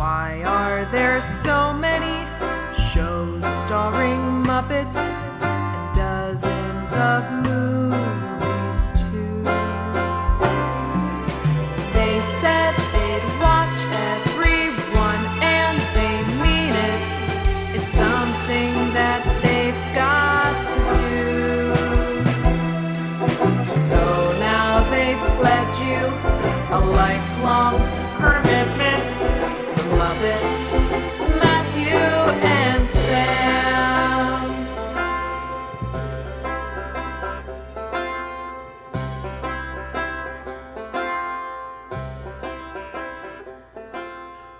Why are there so many shows starring Muppets and dozens of movies too? They said they'd watch everyone and they mean it. It's something that they've got to do. So now they've pledged you a lifelong commitment. The Muppets, Matthew and Sam.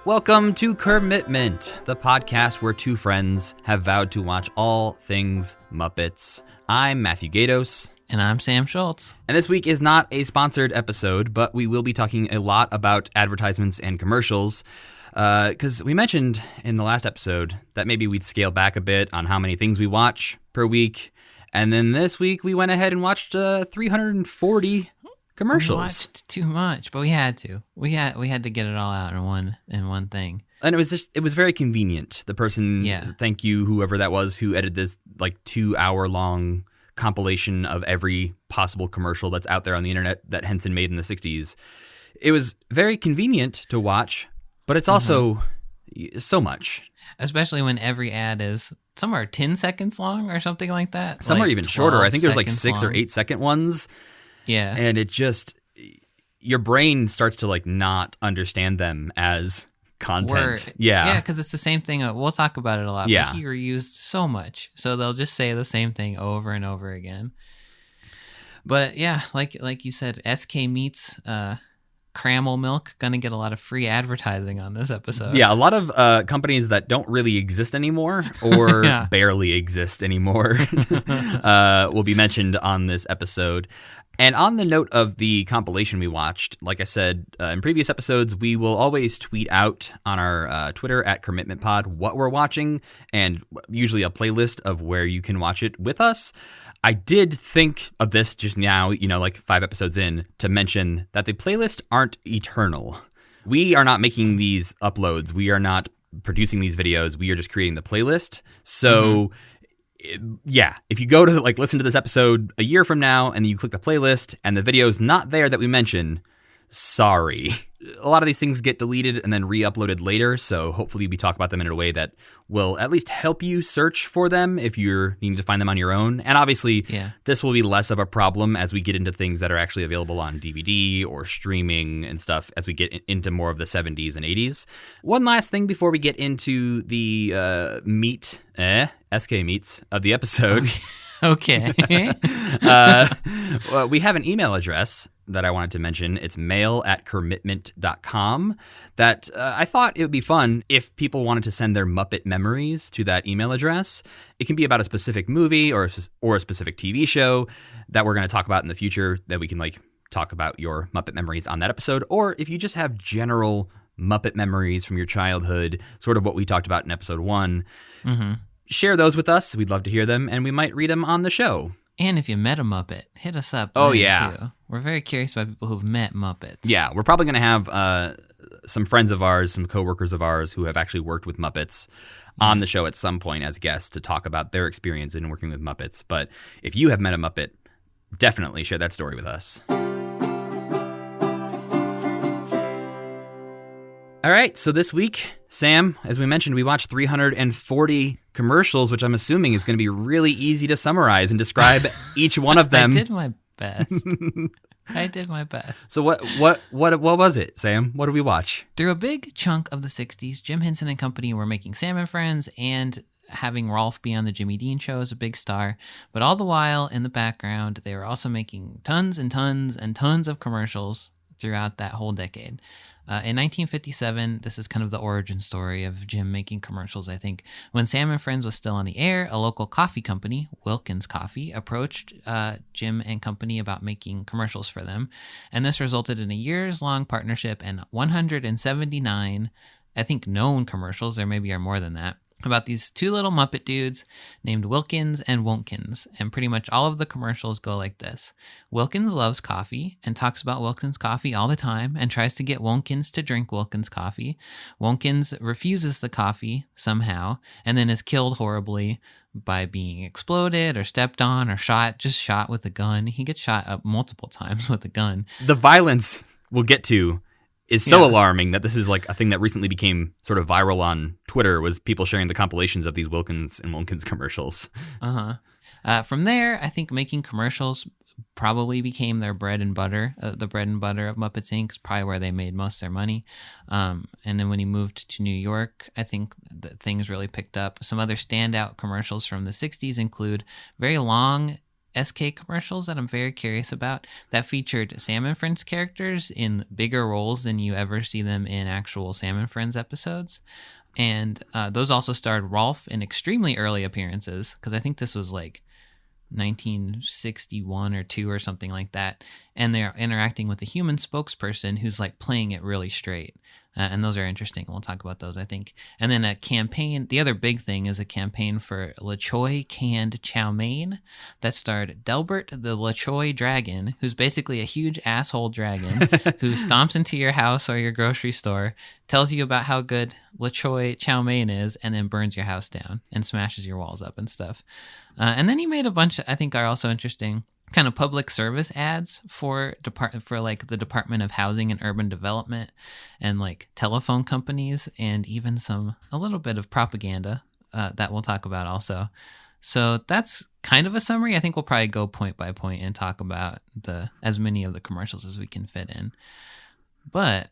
Welcome to Kermitment, the podcast where two friends have vowed to watch all things Muppets. I'm Matthew Gatos. And I'm Sam Schultz. And this week is not a sponsored episode, but we will be talking a lot about advertisements and commercials. Because we mentioned in the last episode that maybe we'd scale back a bit on how many things we watch per week. And then this week we went ahead and watched 340 commercials. We watched too much, but we had to. We had to get it all out in one thing. And it was very convenient. The person, thank you, whoever that was, who edited this like 2-hour-long compilation of every possible commercial that's out there on the internet that Henson made in the 60s. It was very convenient to watch, but it's also so much. Especially when every ad is somewhere 10 seconds long or something like that. Some like are even shorter. I think there's like 6 long. or 8 second ones. Yeah. And it just, your brain starts to like not understand them as content. Yeah, because it's the same thing. We'll talk about it a lot. Yeah. But he reused so much. So they'll just say the same thing over and over again. But yeah, like you said, SK Meats, Cramel Milk, gonna get a lot of free advertising on this episode. Yeah, a lot of companies that don't really exist anymore or barely exist anymore will be mentioned on this episode. And on the note of the compilation we watched, like I said in previous episodes, we will always tweet out on our Twitter at KermitmentPod what we're watching, and usually a playlist of where you can watch it with us. I did think of this just now, like 5 episodes in, to mention that the playlists aren't eternal. We are not making these uploads. We are not producing these videos. We are just creating the playlist. So... Yeah, if you go to listen to this episode a year from now and you click the playlist and the video's not there that we mention, sorry. A lot of these things get deleted and then re-uploaded later, so hopefully we talk about them in a way that will at least help you search for them if you're needing to find them on your own. And obviously, this will be less of a problem as we get into things that are actually available on DVD or streaming and stuff as we get into more of the 70s and 80s. One last thing before we get into the SK meats of the episode. Okay. Well, we have an email address that I wanted to mention. It's mail@kermitment.com that I thought it would be fun if people wanted to send their Muppet memories to that email address. It can be about a specific movie or a specific TV show that we're going to talk about in the future that we can talk about your Muppet memories on that episode. Or if you just have general Muppet memories from your childhood, sort of what we talked about in episode 1, share those with us. We'd love to hear them, and we might read them on the show. And if you met a Muppet, hit us up. Oh, yeah. Too. We're very curious about people who've met Muppets. Yeah, we're probably going to have some friends of ours, some coworkers of ours who have actually worked with Muppets on the show at some point as guests to talk about their experience in working with Muppets. But if you have met a Muppet, definitely share that story with us. All right, so this week, Sam, as we mentioned, we watched 340 commercials, which I'm assuming is going to be really easy to summarize and describe each one of them. I did my best. So what was it, Sam? What did we watch? Through a big chunk of the 60s, Jim Henson and company were making Sam and Friends and having Rolf be on the Jimmy Dean Show as a big star. But all the while, in the background, they were also making tons and tons and tons of commercials throughout that whole decade. In 1957, this is kind of the origin story of Jim making commercials, I think. When Sam and Friends was still on the air, a local coffee company, Wilkins Coffee, approached Jim and company about making commercials for them. And this resulted in a years-long partnership and 179, I think, known commercials. There maybe are more than that. about these two little Muppet dudes named Wilkins and Wonkins. And pretty much all of the commercials go like this. Wilkins loves coffee and talks about Wilkins coffee all the time and tries to get Wonkins to drink Wilkins coffee. Wonkins refuses the coffee somehow and then is killed horribly by being exploded or stepped on or shot with a gun. He gets shot up multiple times with a gun. The violence we'll get to is so alarming that this is like a thing that recently became sort of viral on Twitter, was people sharing the compilations of these Wilkins and Wonkins commercials. From there, I think making commercials probably became their bread and butter. The bread and butter of Muppets Inc. is probably where they made most of their money. And then when he moved to New York, I think that things really picked up. Some other standout commercials from the 60s include very long SK commercials that I'm very curious about that featured Sam and Friends characters in bigger roles than you ever see them in actual Sam and Friends episodes. And those also starred Rolf in extremely early appearances, because I think this was like 1961 or 2 or something like that. And they're interacting with a human spokesperson who's like playing it really straight. And those are interesting. We'll talk about those, I think. And then a campaign. The other big thing is a campaign for La Choy canned chow mein that starred Delbert the La Choy dragon, who's basically a huge asshole dragon who stomps into your house or your grocery store, tells you about how good La Choy chow mein is, and then burns your house down and smashes your walls up and stuff. And then he made a bunch, I think are also interesting, kind of public service ads for like the Department of Housing and Urban Development and like telephone companies, and even a little bit of propaganda that we'll talk about also. So that's kind of a summary. I think we'll probably go point by point and talk about as many of the commercials as we can fit in. But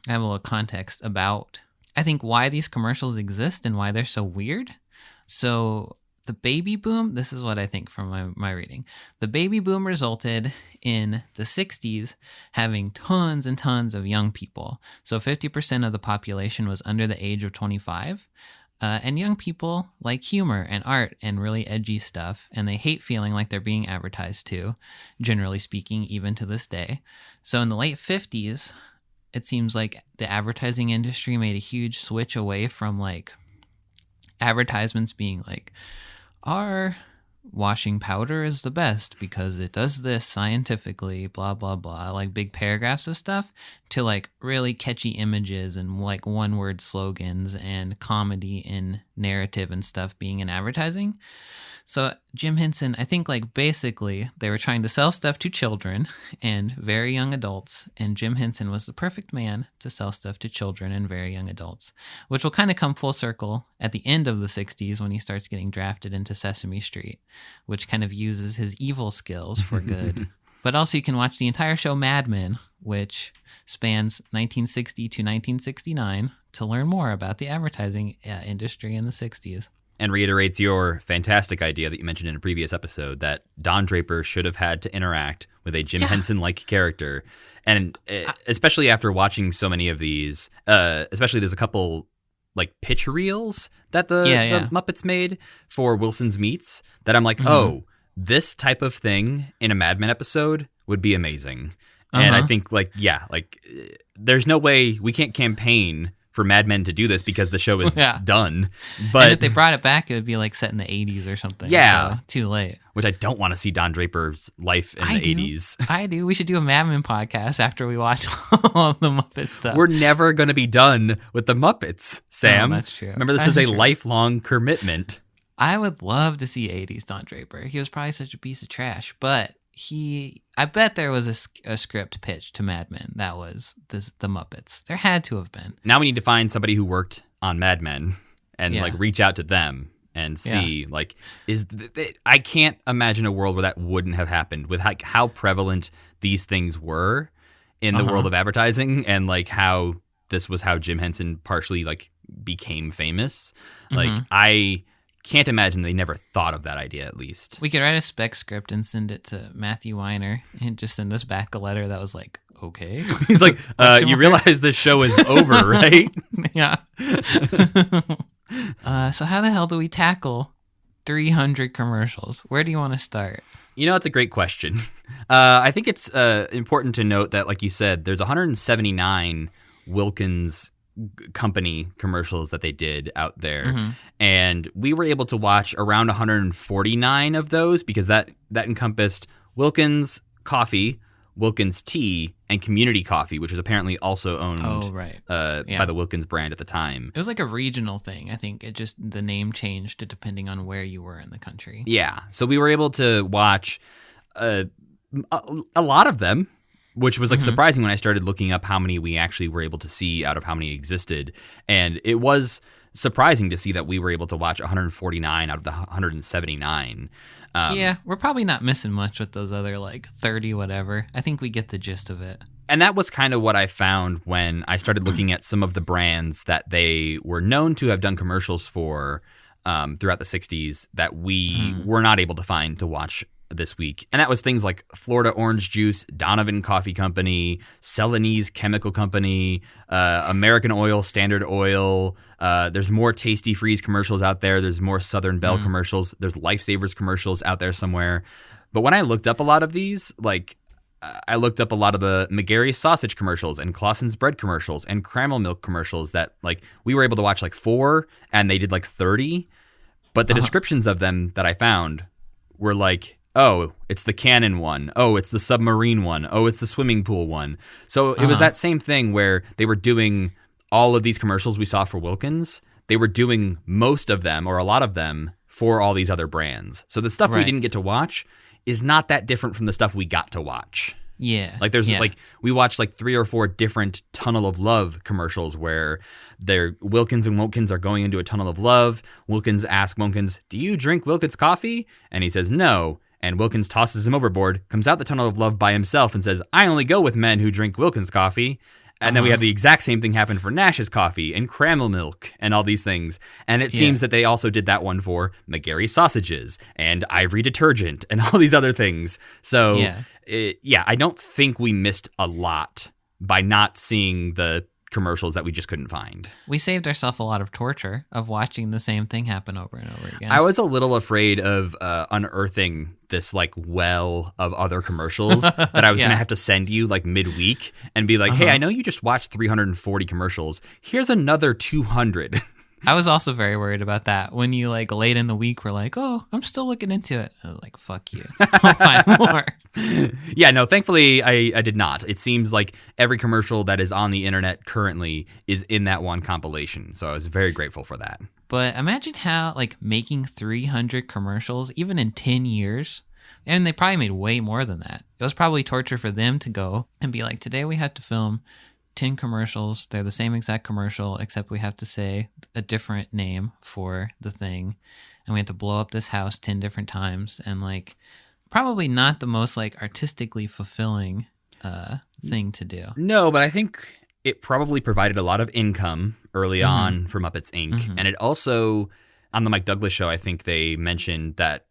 I have a little context about, I think, why these commercials exist and why they're so weird. So the baby boom, this is what I think from my reading. The baby boom resulted in the 60s having tons and tons of young people. So 50% of the population was under the age of 25. And young people like humor and art and really edgy stuff, and they hate feeling like they're being advertised to, generally speaking, even to this day. So in the late 50s, it seems like the advertising industry made a huge switch away from like advertisements being like, our washing powder is the best because it does this scientifically, blah, blah, blah, like big paragraphs of stuff, to like really catchy images and like one-word slogans and comedy and narrative and stuff being in advertising. So Jim Henson, I think like basically they were trying to sell stuff to children and very young adults, and Jim Henson was the perfect man to sell stuff to children and very young adults, which will kind of come full circle at the end of the 60s when he starts getting drafted into Sesame Street, which kind of uses his evil skills for good. But also you can watch the entire show Mad Men, which spans 1960 to 1969, to learn more about the advertising industry in the 60s. And reiterates your fantastic idea that you mentioned in a previous episode that Don Draper should have had to interact with a Jim Henson-like character. And especially after watching so many of these, especially there's a couple like pitch reels that the Muppets made for Wilson's Meats that I'm like, oh, this type of thing in a Mad Men episode would be amazing. And I think there's no way we can't campaign for Mad Men to do this because the show is done. But and if they brought it back, it would be like set in the 80s or something. Yeah. So too late. Which I don't want to see Don Draper's life in the 80s. I do. We should do a Mad Men podcast after we watch all of the Muppet stuff. We're never going to be done with the Muppets, Sam. Oh, that's true. Remember, this is a lifelong commitment. I would love to see 80s Don Draper. He was probably such a piece of trash, but I bet there was a script pitch to Mad Men that was the Muppets. There had to have been. Now we need to find somebody who worked on Mad Men and like reach out to them and see like I can't imagine a world where that wouldn't have happened with like how prevalent these things were in the world of advertising, and like how this was how Jim Henson partially like became famous. Like I can't imagine they never thought of that idea, at least. We could write a spec script and send it to Matthew Weiner and just send us back a letter that was like, okay. He's like, you realize this show is over, right? Yeah. So how the hell do we tackle 300 commercials? Where do you want to start? You know, it's a great question. I think it's important to note that, like you said, there's 179 Wilkins company commercials that they did out there. And we were able to watch around 149 of those because that encompassed Wilkins Coffee, Wilkins Tea, and Community Coffee, which was apparently also owned by the Wilkins brand at the time. It was like a regional thing. I think the name changed depending on where you were in the country. Yeah. So we were able to watch a lot of them, which was like surprising when I started looking up how many we actually were able to see out of how many existed. And it was surprising to see that we were able to watch 149 out of the 179. Yeah, we're probably not missing much with those other like 30 whatever. I think we get the gist of it. And that was kind of what I found when I started looking at some of the brands that they were known to have done commercials for throughout the 60s that we were not able to find to watch this week. And that was things like Florida Orange Juice, Donovan Coffee Company, Celanese Chemical Company, American Oil, Standard Oil. There's more Tasty Freeze commercials out there. There's more Southern Belle commercials. There's Lifesavers commercials out there somewhere. But when I looked up a lot of these, like I looked up a lot of the McGarry's sausage commercials and Clausen's bread commercials and Cramel milk commercials that like we were able to watch like 4 and they did like 30. But the descriptions of them that I found were like, oh, it's the cannon one. Oh, it's the submarine one. Oh, it's the swimming pool one. So it was that same thing where they were doing all of these commercials we saw for Wilkins. They were doing most of them or a lot of them for all these other brands. So the stuff we didn't get to watch is not that different from the stuff we got to watch. Yeah. Like there's like we watched like 3 or 4 different Tunnel of Love commercials where Wilkins and Wilkins are going into a tunnel of love. Wilkins asks Wilkins, "Do you drink Wilkins coffee?" And he says, "No." And Wilkins tosses him overboard, comes out the tunnel of love by himself and says, "I only go with men who drink Wilkins coffee." And then we have the exact same thing happen for Nash's coffee and Cramel milk and all these things. And it seems that they also did that one for McGarry sausages and Ivory detergent and all these other things. So, I don't think we missed a lot by not seeing the commercials that we just couldn't find. We saved ourselves a lot of torture of watching the same thing happen over and over again. I was a little afraid of unearthing this like well of other commercials that I was going to have to send you like midweek and be like, hey, I know you just watched 340 commercials. Here's another 200. I was also very worried about that when you like late in the week were like, oh, I'm still looking into it. I was like, fuck you. I'll find more. Yeah, no, thankfully I did not. It seems like every commercial that is on the internet currently is in that one compilation. So I was very grateful for that. But imagine how like making 300 commercials, even in 10 years, and they probably made way more than that. It was probably torture for them to go and be like, today we had to film 10 commercials. They're the same exact commercial, except we have to say a different name for the thing. And we have to blow up this house 10 different times. And like, probably not the most like artistically fulfilling thing to do. No, but I think it probably provided a lot of income early on for Muppets Inc. And it also, on the Mike Douglas show, I think they mentioned that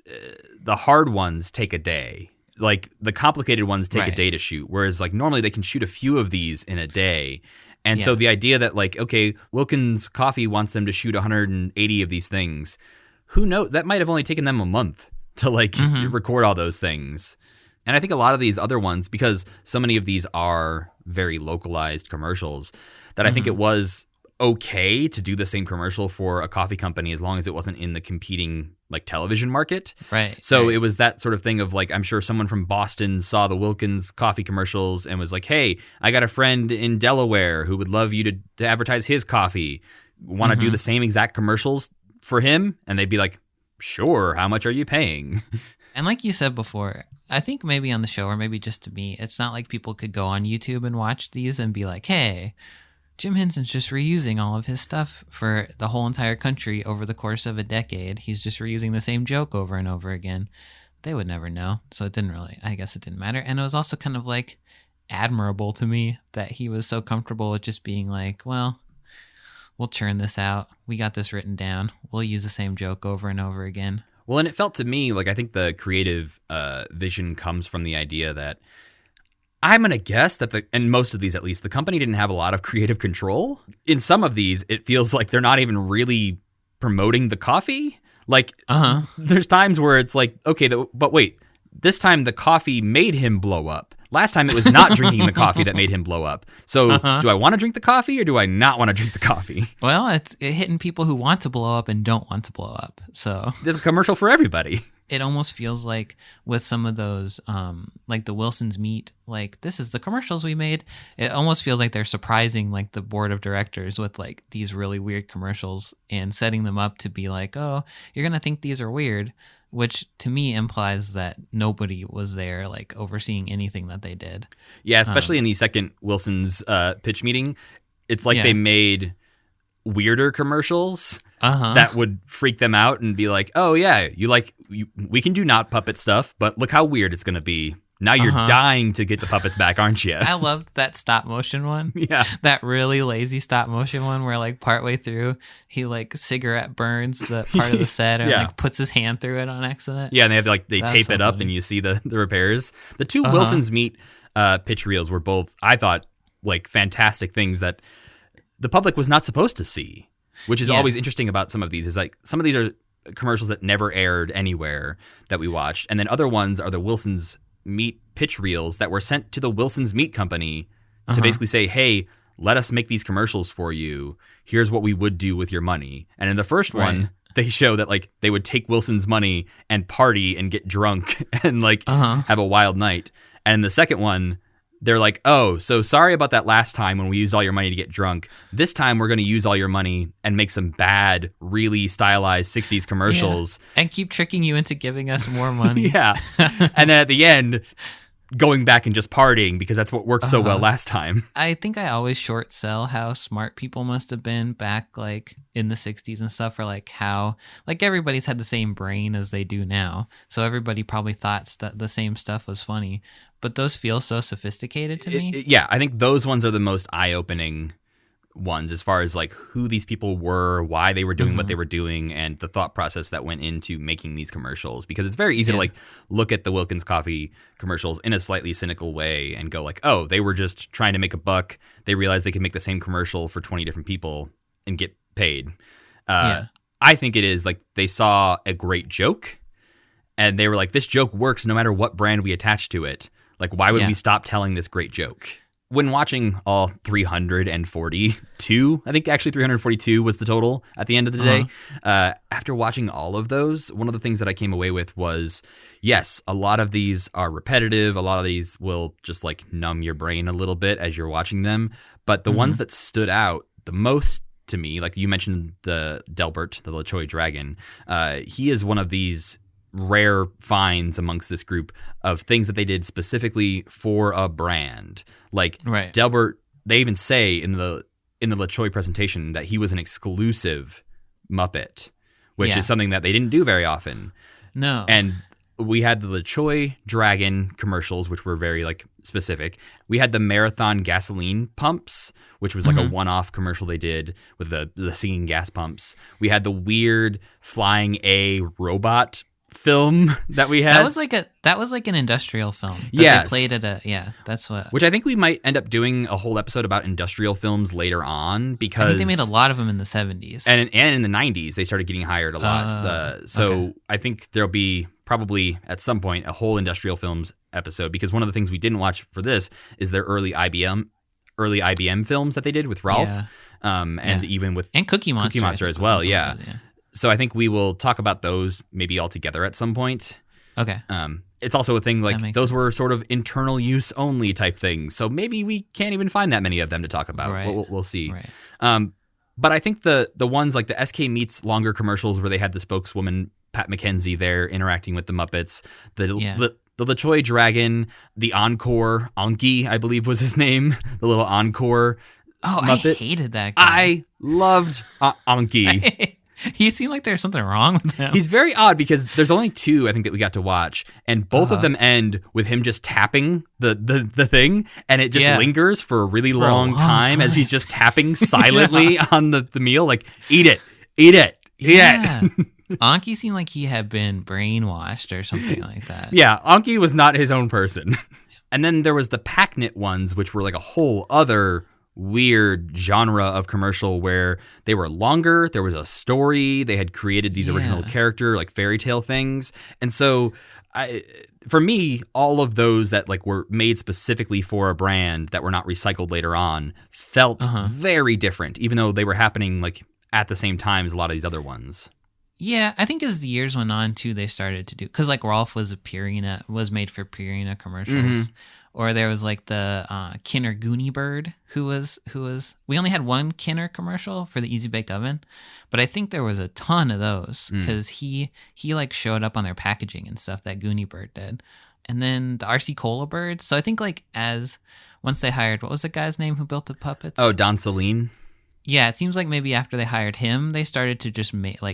the hard ones take a day. Like the complicated ones take a day to shoot, whereas like normally they can shoot a few of these in a day. And so the idea that like, okay, Wilkins Coffee wants them to shoot 180 of these things. Who knows? That might have only taken them a month to like record all those things. And I think a lot of these other ones, because so many of these are very localized commercials, that I think it was okay to do the same commercial for a coffee company as long as it wasn't in the competing like television market. Right. So it was that sort of thing of like, I'm sure someone from Boston saw the Wilkins coffee commercials and was like, hey, I got a friend in Delaware who would love you to advertise his coffee. Want to do the same exact commercials for him? And they'd be like, sure. How much are you paying? And like you said before, I think maybe on the show or maybe just to me, it's not like people could go on YouTube and watch these and be like, hey, Jim Henson's just reusing all of his stuff for the whole entire country over the course of a decade. He's just reusing the same joke over and over again. They would never know. So it didn't matter. And it was also kind of like admirable to me that he was so comfortable with just being like, well, we'll churn this out. We got this written down. We'll use the same joke over and over again. Well, and it felt to me like I think the creative vision comes from the idea that I'm going to guess that and most of these at least, the company didn't have a lot of creative control. In some of these, it feels like they're not even really promoting the coffee. Like, there's times where it's like, okay, but wait, this time the coffee made him blow up. Last time it was not drinking the coffee that made him blow up. So do I want to drink the coffee or do I not want to drink the coffee? Well, it's hitting people who want to blow up and don't want to blow up. So there's a commercial for everybody. It almost feels like with some of those, like the Wilson's Meat, like this is the commercials we made. It almost feels like they're surprising like the board of directors with like these really weird commercials and setting them up to be like, oh, you're going to think these are weird, which to me implies that nobody was there like overseeing anything that they did. Yeah, especially in the second Wilson's pitch meeting. It's like they made weirder commercials that would freak them out and be like, oh yeah, we can do not puppet stuff, but look how weird it's going to be. Now you're dying to get the puppets back, aren't you? I loved that stop motion one. Yeah. That really lazy stop motion one where like partway through he like cigarette burns the part of the set and like puts his hand through it on accident. Yeah, and they have they tape it up and you see the repairs. The two Wilson's Meat pitch reels were both, I thought, like fantastic things that the public was not supposed to see, which is always interesting about some of these. Is like some of these are commercials that never aired anywhere that we watched, and then other ones are the Wilson's Meat pitch reels that were sent to the Wilson's Meat Company to basically say, hey, let us make these commercials for you. Here's what we would do with your money. And in the first one, they show that like they would take Wilson's money and party and get drunk and like have a wild night. And in the second one, they're like, oh, so sorry about that last time when we used all your money to get drunk. This time we're going to use all your money and make some bad, really stylized 60s commercials. Yeah. And keep tricking you into giving us more money. Yeah. And then at the end, going back and just partying because that's what worked so well last time. I think I always short sell how smart people must have been back like in the 60s and stuff, or like how like everybody's had the same brain as they do now. So everybody probably thought the same stuff was funny. But those feel so sophisticated to me. Yeah, I think those ones are the most eye-opening ones as far as like who these people were, why they were doing what they were doing, and the thought process that went into making these commercials. Because it's very easy to like look at the Wilkins Coffee commercials in a slightly cynical way and go like, oh, they were just trying to make a buck. They realized they could make the same commercial for 20 different people and get paid. I think it is like they saw a great joke and they were like, this joke works no matter what brand we attach to it. Like, why would we stop telling this great joke? When watching all 342, I think actually 342 was the total at the end of the day. After watching all of those, one of the things that I came away with was, yes, a lot of these are repetitive. A lot of these will just like numb your brain a little bit as you're watching them. But the ones that stood out the most to me, like you mentioned the Delbert, the LaChoy Dragon, he is one of these rare finds amongst this group of things that they did specifically for a brand. Like Delbert, they even say in the LaChoy presentation that he was an exclusive Muppet, which is something that they didn't do very often. No. And we had the LaChoy Dragon commercials, which were very like specific. We had the Marathon gasoline pumps, which was like a one-off commercial they did with the singing gas pumps. We had the weird flying A robot film that we had. That was like an industrial film. Yes. They played at that's what. Which I think we might end up doing a whole episode about industrial films later on, because I think they made a lot of them in the 70s. And in the 90s they started getting hired a lot. I think there'll be probably at some point a whole industrial films episode, because one of the things we didn't watch for this is their early IBM films that they did with Ralph, and even with Cookie Monster as well. Yeah. So I think we will talk about those maybe all together at some point. Okay. It's also a thing like those sense. were sort of internal use only type things. So maybe we can't even find that many of them to talk about. Right. We'll see. Right. But I think the ones like the SK Meats longer commercials where they had the spokeswoman Pat McKenzie there interacting with the Muppets, the LaChoy Dragon, the Encore, Anki, I believe was his name, the little Encore Muppet. I hated that guy. I loved Anki. He seemed like there's something wrong with him. He's very odd because there's only two, I think, that we got to watch, and both of them end with him just tapping the thing, and it just lingers for a really long time as he's just tapping silently on the meal, like, eat it. Anki seemed like he had been brainwashed or something like that. Yeah, Anki was not his own person. And then there was the Packnit ones, which were like a whole other weird genre of commercial where they were longer, there was a story, they had created these original character like fairy tale things, and so for me, all of those that like were made specifically for a brand that were not recycled later on felt very different, even though they were happening like at the same time as a lot of these other ones. Yeah, I think as the years went on too, they started to do, because like Rolf was made for Purina commercials, or there was like the Kinner Goonie Bird who was. We only had one Kinner commercial for the Easy Bake Oven, but I think there was a ton of those because he like showed up on their packaging and stuff. That Goonie Bird did, and then the RC Cola Bird. So I think like once they hired, what was the guy's name who built the puppets? Oh, Don Celine. Yeah, it seems like maybe after they hired him, they started to just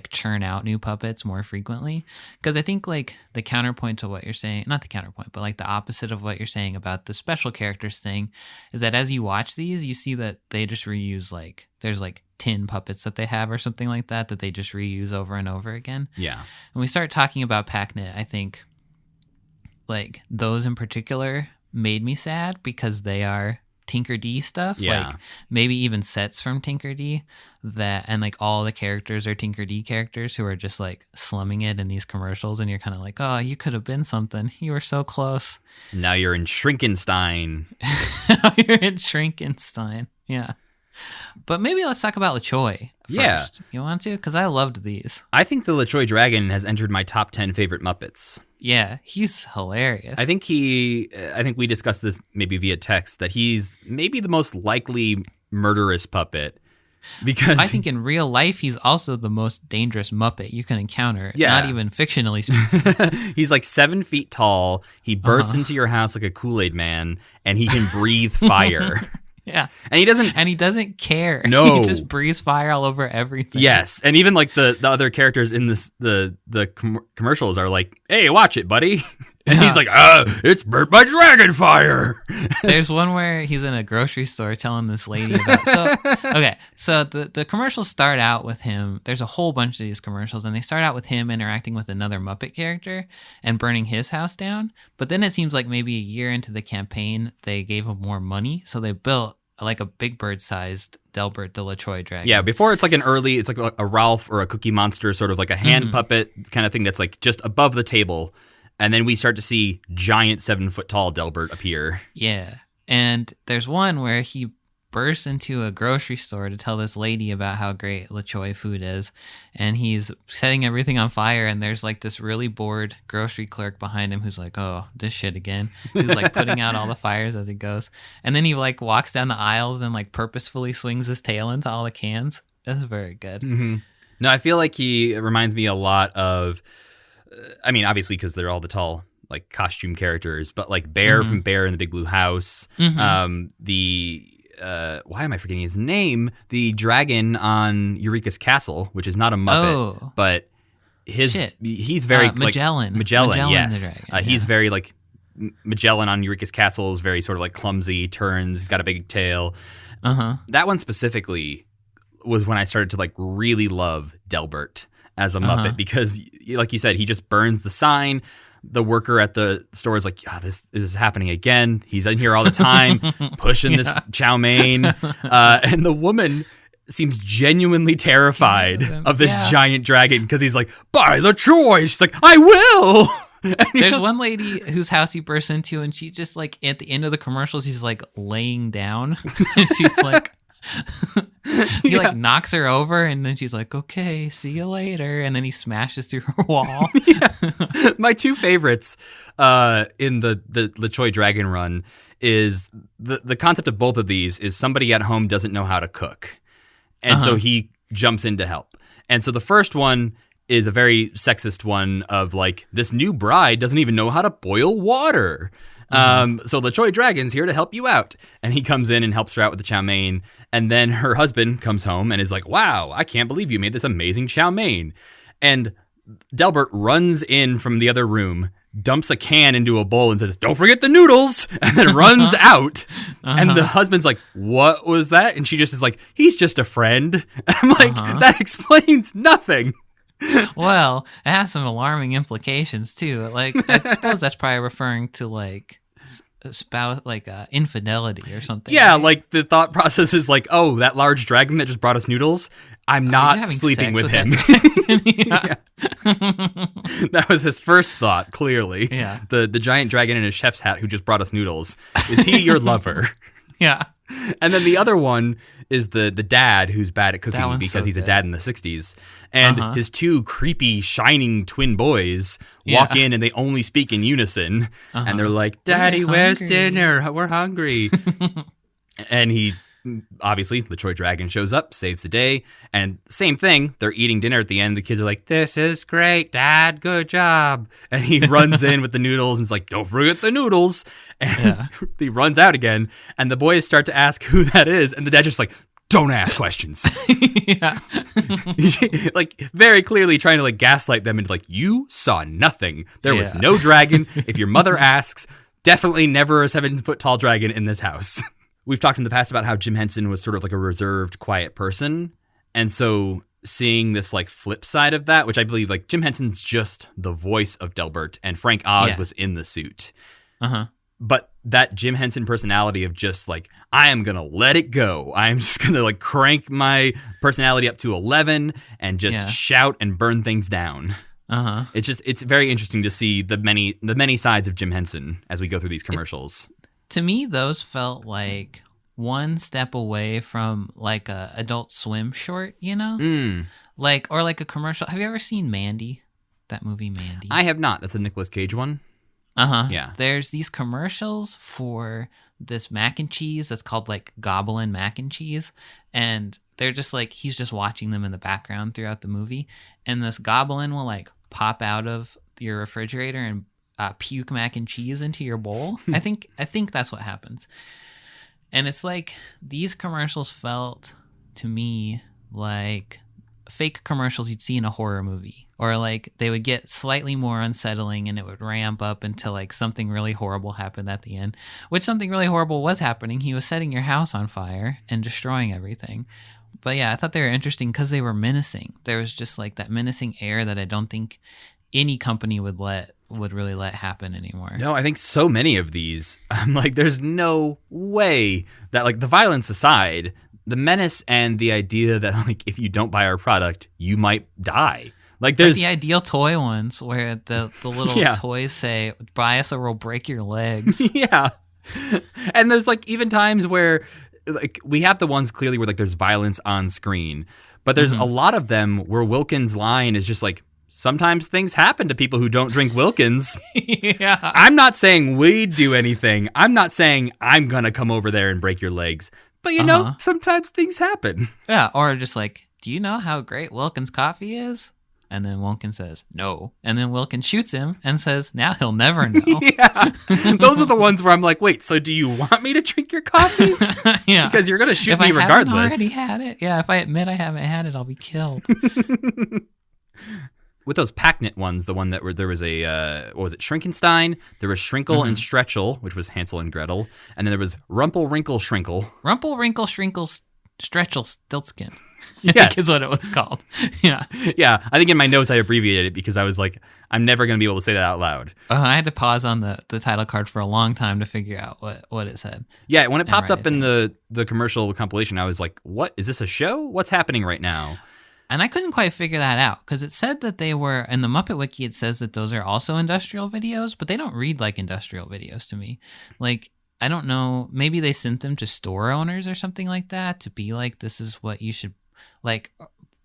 churn out new puppets more frequently. Because I think like the counterpoint to what you're saying, not the counterpoint, but like the opposite of what you're saying about the special characters thing, is that as you watch these, you see that they just reuse there's 10 puppets that they have or something like that they just reuse over and over again. Yeah. When we start talking about Packnet, I think like those in particular made me sad because they are Tinker D stuff, like maybe even sets from Tinker D and like all the characters are Tinker D characters who are just like slumming it in these commercials, and you're kind of like, oh, you could have been something. You were so close. Now you're in Shrinkenstein. You're in Shrinkenstein. Yeah. But maybe let's talk about LaChoy first. Yeah. You want to? Because I loved these. I think the LaChoy Dragon has entered my top 10 favorite Muppets. Yeah, he's hilarious. I think we discussed this maybe via text, that he's maybe the most likely murderous puppet. Because I think in real life, he's also the most dangerous Muppet you can encounter. Yeah. Not even fictionally speaking. He's like 7 feet tall. He bursts into your house like a Kool-Aid man, and he can breathe fire. Yeah. And he doesn't care. No. He just breathes fire all over everything. Yes. And even like the other characters in this the commercials are like, "Hey, watch it, buddy." And he's like, it's burnt by dragon fire. There's one where he's in a grocery store telling this lady about so the commercials start out with him. There's a whole bunch of these commercials, and they start out with him interacting with another Muppet character and burning his house down. But then it seems like maybe a year into the campaign, they gave him more money, so they built like a Big Bird-sized Delbert the LaChoy Dragon. Yeah, before it's like it's like a Ralph or a Cookie Monster, sort of like a hand puppet kind of thing that's like just above the table. And then we start to see giant 7-foot-tall Delbert appear. Yeah. And there's one where he bursts into a grocery store to tell this lady about how great LaChoy food is. And he's setting everything on fire. And there's like this really bored grocery clerk behind him who's like, oh, this shit again. He's like putting out all the fires as he goes. And then he like walks down the aisles and like purposefully swings his tail into all the cans. That's very good. Mm-hmm. No, I feel like he reminds me a lot of... I mean, obviously, because they're all the tall, like, costume characters, but, like, Bear from Bear in the Big Blue House, why am I forgetting his name? The dragon on Eureka's Castle, which is not a Muppet, but he's very, Magellan. like... Magellan, yes. The dragon, He's very, like, Magellan on Eureka's Castle is very sort of, like, clumsy, turns, he's got a big tail. That one specifically was when I started to, like, really love Delbert as a Muppet, because, like you said, he just burns the sign. The worker at the store is like, this is happening again. He's in here all the time, pushing this chow mein. And the woman seems genuinely terrified of this giant dragon because he's like, buy LaChoy. She's like, I will. There's one lady whose house he bursts into, and she just like at the end of the commercials, he's like laying down. And she's like... he like knocks her over, and then she's like, okay, see you later, and then he smashes through her wall. My two favorites in the LaChoy Dragon run is the concept of both of these is somebody at home doesn't know how to cook, and so he jumps in to help. And so the first one is a very sexist one of like, this new bride doesn't even know how to boil water. So LaChoy Dragon's here to help you out. And he comes in and helps her out with the chow mein. And then her husband comes home and is like, wow, I can't believe you made this amazing chow mein. And Delbert runs in from the other room, dumps a can into a bowl and says, don't forget the noodles, and then runs out. And the husband's like, what was that? And she just is like, he's just a friend. And I'm like, that explains nothing. Well, it has some alarming implications too. Like, I suppose that's probably referring to like spouse, like infidelity or something. Yeah, right? like the thought process is like, oh, that large dragon that just brought us noodles, I'm not sleeping with him. That was his first thought, clearly. Yeah. The giant dragon in his chef's hat who just brought us noodles. Is he your lover? Yeah. And then the other one is the dad who's bad at cooking one's because so he's a good. dad in the 60s. And his two creepy, shining twin boys walk in and they only speak in unison. And they're like, Daddy, where's dinner? We're hungry. And he, obviously, the Troy Dragon shows up, saves the day. And same thing, they're eating dinner at the end. The kids are like, this is great, Dad. Good job. And he runs in with the noodles and is like, don't forget the noodles. And he runs out again. And the boys start to ask who that is. And the dad's just like, don't ask questions. Like, very clearly trying to like gaslight them into like, you saw nothing. There was no dragon. If your mother asks, definitely never a 7-foot tall dragon in this house. We've talked in the past about how Jim Henson was sort of like a reserved, quiet person. And so seeing this like flip side of that, which I believe like Jim Henson's just the voice of Delbert and Frank Oz was in the suit. But that Jim Henson personality of just like, I am going to let it go. I'm just going to like crank my personality up to 11 and just shout and burn things down. It's very interesting to see the many sides of Jim Henson as we go through these commercials. To me, those felt like one step away from like a Adult Swim short, you know? Like, or like a commercial. Have you ever seen Mandy? That movie, Mandy? I have not. That's a Nicolas Cage one. Yeah. There's these commercials for this mac and cheese that's called like Goblin mac and cheese. And they're just like, he's just watching them in the background throughout the movie. And this goblin will like pop out of your refrigerator and puke mac and cheese into your bowl. I think that's what happens. And it's like these commercials felt to me like fake commercials you'd see in a horror movie, or like they would get slightly more unsettling and it would ramp up until like something really horrible happened at the end, which something really horrible was happening. He was setting your house on fire and destroying everything. But yeah, I thought they were interesting because they were menacing. There was just like that menacing air that I don't think any company would really let happen anymore. No, I think so many of these, I'm like, there's no way that, like, the violence aside, the menace and the idea that, like, if you don't buy our product, you might die. Like, there's the ideal toy ones where the little toys say, buy us or we'll break your legs. Yeah. And there's, like, even times where, like, we have the ones clearly where, like, there's violence on screen, but there's a lot of them where Wilkins' line is just like, sometimes things happen to people who don't drink Wilkins. I'm not saying we'd do anything. I'm not saying I'm going to come over there and break your legs. But, you know, sometimes things happen. Yeah, or just like, do you know how great Wilkins coffee is? And then Wilkins says, no. And then Wilkins shoots him and says, now he'll never know. Those are the ones where I'm like, wait, so do you want me to drink your coffee? Because you're going to shoot me regardless. If I haven't already had it. Yeah, if I admit I haven't had it, I'll be killed. With those Packnit ones, the one that there was a, what was it, Shrinkenstein? There was Shrinkle and Stretchel, which was Hansel and Gretel. And then there was Rumple, Wrinkle, Shrinkle. Rumple, Wrinkle, Shrinkle, Stretchel, Stiltskin. I think is what it was called. Yeah. I think in my notes I abbreviated it because I was like, I'm never going to be able to say that out loud. I had to pause on the title card for a long time to figure out what it said. Yeah, when it popped up in the commercial compilation, I was like, what? Is this a show? What's happening right now? And I couldn't quite figure that out because it said that they were, in the Muppet Wiki, it says that those are also industrial videos, but they don't read like industrial videos to me. Like, I don't know, maybe they sent them to store owners or something like that to be like, this is what you should, like,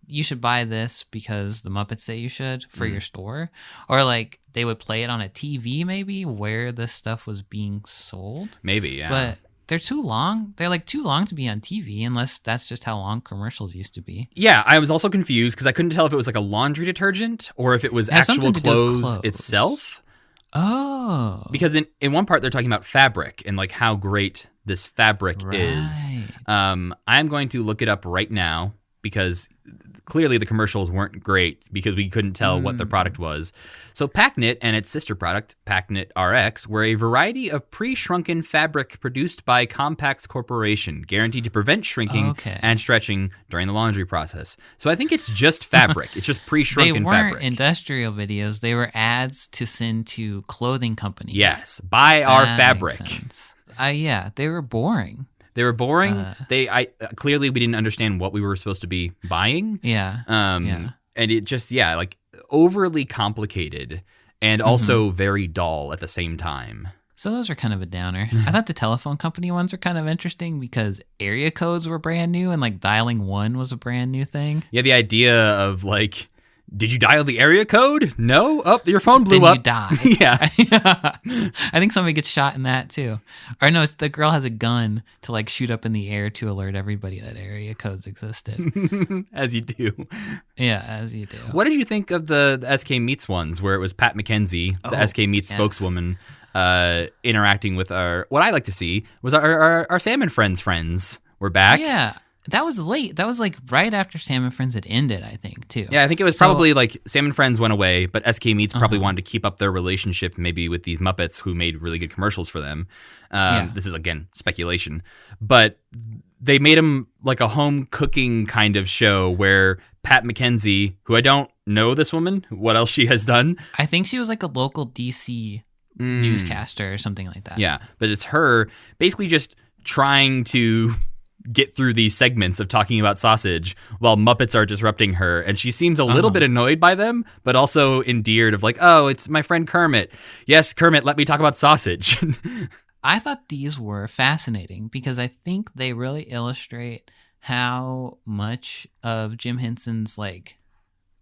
you should buy this because the Muppets say you should for your store. Or like they would play it on a TV maybe where this stuff was being sold. Maybe, yeah. But they're too long. They're like too long to be on TV unless that's just how long commercials used to be. Yeah, I was also confused because I couldn't tell if it was like a laundry detergent or if it was actual clothes itself. Oh. Because in one part they're talking about fabric and like how great this fabric is. I'm going to look it up right now because clearly the commercials weren't great because we couldn't tell what the product was. So Packnit and its sister product, Packnit RX, were a variety of pre-shrunken fabric produced by Compax Corporation, guaranteed to prevent shrinking and stretching during the laundry process. So I think it's just fabric. It's just pre-shrunken fabric. They weren't industrial videos. They were ads to send to clothing companies. Yes, buy our fabric. Yeah, they were boring. They were boring. Clearly we didn't understand what we were supposed to be buying. Yeah. And it just, like overly complicated and also very dull at the same time. So those are kind of a downer. I thought the telephone company ones were kind of interesting because area codes were brand new and like dialing 1 was a brand new thing. Yeah, the idea of like, did you dial the area code? No? Oh, your phone blew Then up. you die. Yeah. I think somebody gets shot in that too. Or no, it's the girl has a gun to like shoot up in the air to alert everybody that area codes existed. As you do. Yeah, as you do. What did you think of the SK Meets ones where it was Pat McKenzie, the SK Meets spokeswoman, interacting with what I like to see was our Salmon friends were back. Yeah. That was late. That was like right after Sam and Friends had ended, I think, too. Yeah, I think it was probably like Sam and Friends went away, but SK Meets probably wanted to keep up their relationship maybe with these Muppets who made really good commercials for them. This is, again, speculation. But they made them like a home cooking kind of show where Pat McKenzie, who I don't know this woman, what else she has done. I think she was like a local DC newscaster or something like that. Yeah, but it's her basically just trying to get through these segments of talking about sausage while Muppets are disrupting her, and she seems a little bit annoyed by them, but also endeared of like, oh, it's my friend Kermit. Yes, Kermit, let me talk about sausage. I thought these were fascinating because I think they really illustrate how much of Jim Henson's like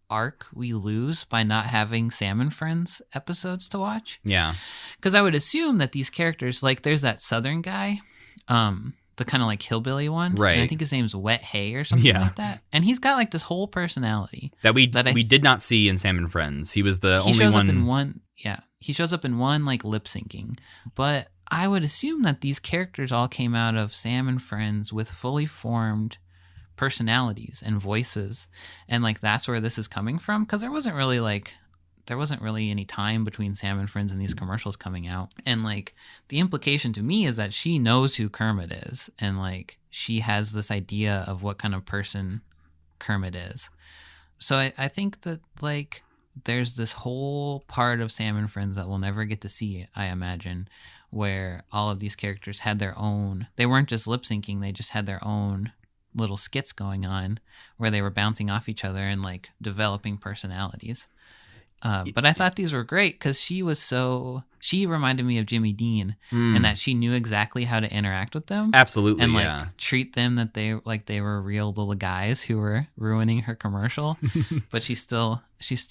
arc we lose by not having Sam and Friends episodes to watch. Yeah. Because I would assume that these characters, like there's that Southern guy, the kind of like hillbilly one. Right. And I think his name's Wet Hay or something like that. And he's got like this whole personality. That we did not see in Sam and Friends. He was the only one. He shows up in one, he shows up in one like lip syncing. But I would assume that these characters all came out of Sam and Friends with fully formed personalities and voices. And like that's where this is coming from. Because there wasn't really any time between Sam and Friends and these commercials coming out. And like the implication to me is that she knows who Kermit is. And like she has this idea of what kind of person Kermit is. So I think that like there's this whole part of Sam and Friends that we'll never get to see, I imagine, where all of these characters had their own, they weren't just lip syncing, they just had their own little skits going on where they were bouncing off each other and like developing personalities. But I thought these were great because she reminded me of Jimmy Dean and that she knew exactly how to interact with them. Absolutely, and like treat them that they were real little guys who were ruining her commercial, but she still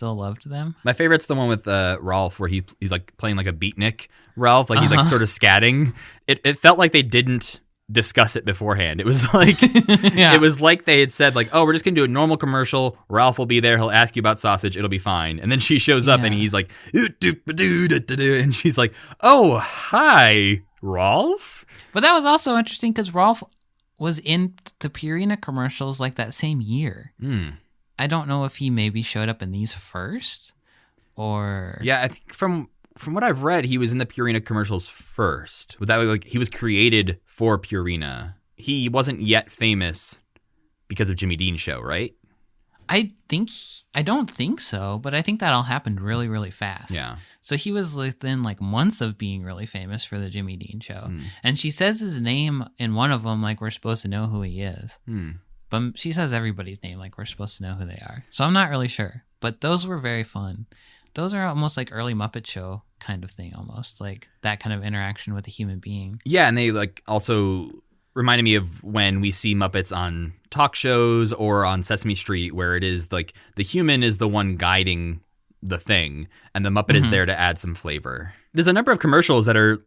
loved them. My favorite's the one with Rolf where he's like playing like a beatnik Ralph, like he's like sort of scatting. It felt like they didn't discuss it beforehand. It was like it was like they had said like, oh, we're just gonna do a normal commercial. Ralph will be there. He'll ask you about sausage. It'll be fine. And then she shows up and he's like, and she's like, oh, hi, Rolf. But that was also interesting because Rolf was in the Purina commercials like that same year. I don't know if he maybe showed up in these first or I think from what I've read, he was in the Purina commercials first. With that, like he was created for Purina. He wasn't yet famous because of Jimmy Dean's show, right? I don't think so, but I think that all happened really, really fast. Yeah. So he was within like months of being really famous for the Jimmy Dean show. And she says his name in one of them like we're supposed to know who he is. But she says everybody's name like we're supposed to know who they are. So I'm not really sure. But those were very fun. Those are almost like early Muppet Show kind of thing, almost like that kind of interaction with a human being. Yeah, and they like also reminded me of when we see Muppets on talk shows or on Sesame Street, where it is like the human is the one guiding the thing, and the Muppet is there to add some flavor. There's a number of commercials that are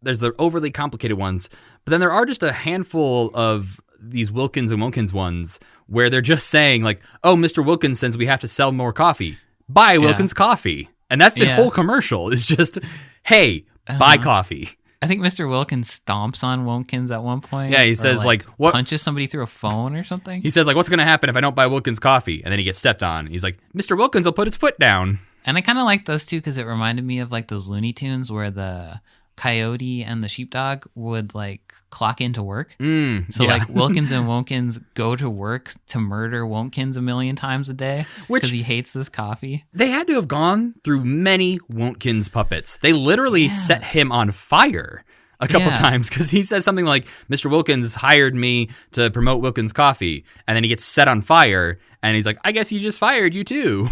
there's the overly complicated ones, but then there are just a handful of these Wilkins and Wonkins ones where they're just saying like, oh, Mr. Wilkins says we have to sell more coffee. Buy Wilkins coffee. And that's the whole commercial. It's just, hey, buy coffee. I think Mr. Wilkins stomps on Wilkins at one point. Yeah, he says like what punches somebody through a phone or something. He says like, what's going to happen if I don't buy Wilkins coffee? And then he gets stepped on. He's like, Mr. Wilkins will put his foot down. And I kind of like those too because it reminded me of like those Looney Tunes where the coyote and the sheepdog would like clock into work. Like Wilkins and Wonkins go to work to murder Wonkins a million times a day because he hates this coffee. They had to have gone through many Wonkins puppets. They literally set him on fire a couple times because he says something like, Mr. Wilkins hired me to promote Wilkins coffee, and then he gets set on fire and he's like, I guess he just fired you too.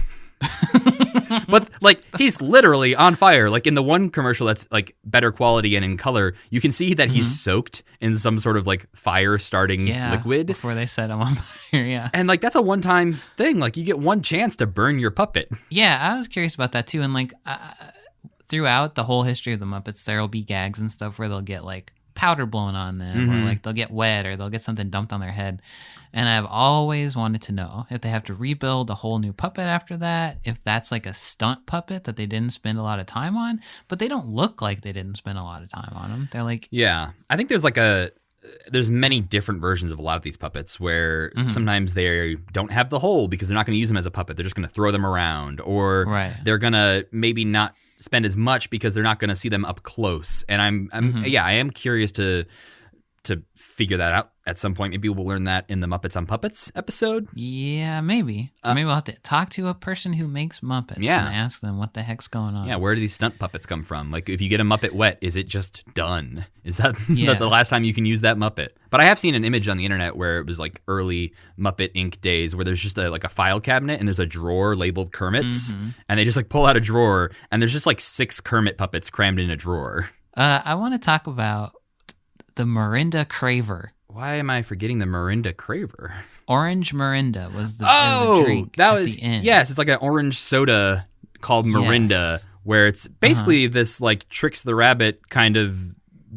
But like he's literally on fire. Like in the one commercial that's like better quality and in color, you can see that he's soaked in some sort of like fire starting liquid before they set him on fire. Yeah. And like that's a one-time thing. Like you get one chance to burn your puppet. Yeah, I was curious about that too. And like throughout the whole history of the Muppets, there'll be gags and stuff where they'll get like powder blown on them, or like they'll get wet, or they'll get something dumped on their head. And I've always wanted to know if they have to rebuild a whole new puppet after that, if that's like a stunt puppet that they didn't spend a lot of time on. But they don't look like they didn't spend a lot of time on them. They're like, yeah, I think there's many different versions of a lot of these puppets where sometimes they don't have the hole because they're not going to use them as a puppet. They're just going to throw them around, or they're going to maybe not spend as much because they're not going to see them up close. And I am curious to figure that out at some point. Maybe we'll learn that in the Muppets on Puppets episode. Yeah, maybe. Maybe we'll have to talk to a person who makes Muppets and ask them what the heck's going on. Yeah, where do these stunt puppets come from? Like, if you get a Muppet wet, is it just done? Is that the last time you can use that Muppet? But I have seen an image on the internet where it was like early Muppet Inc. days where there's just a file cabinet and there's a drawer labeled Kermits, and they just like pull out a drawer and there's just like 6 Kermit puppets crammed in a drawer. I want to talk about the Mirinda Craver. Why am I forgetting the Mirinda Craver? Orange Mirinda was the drink that was, at the end. Yes, it's like an orange soda called Mirinda, where it's basically this like Tricks the Rabbit kind of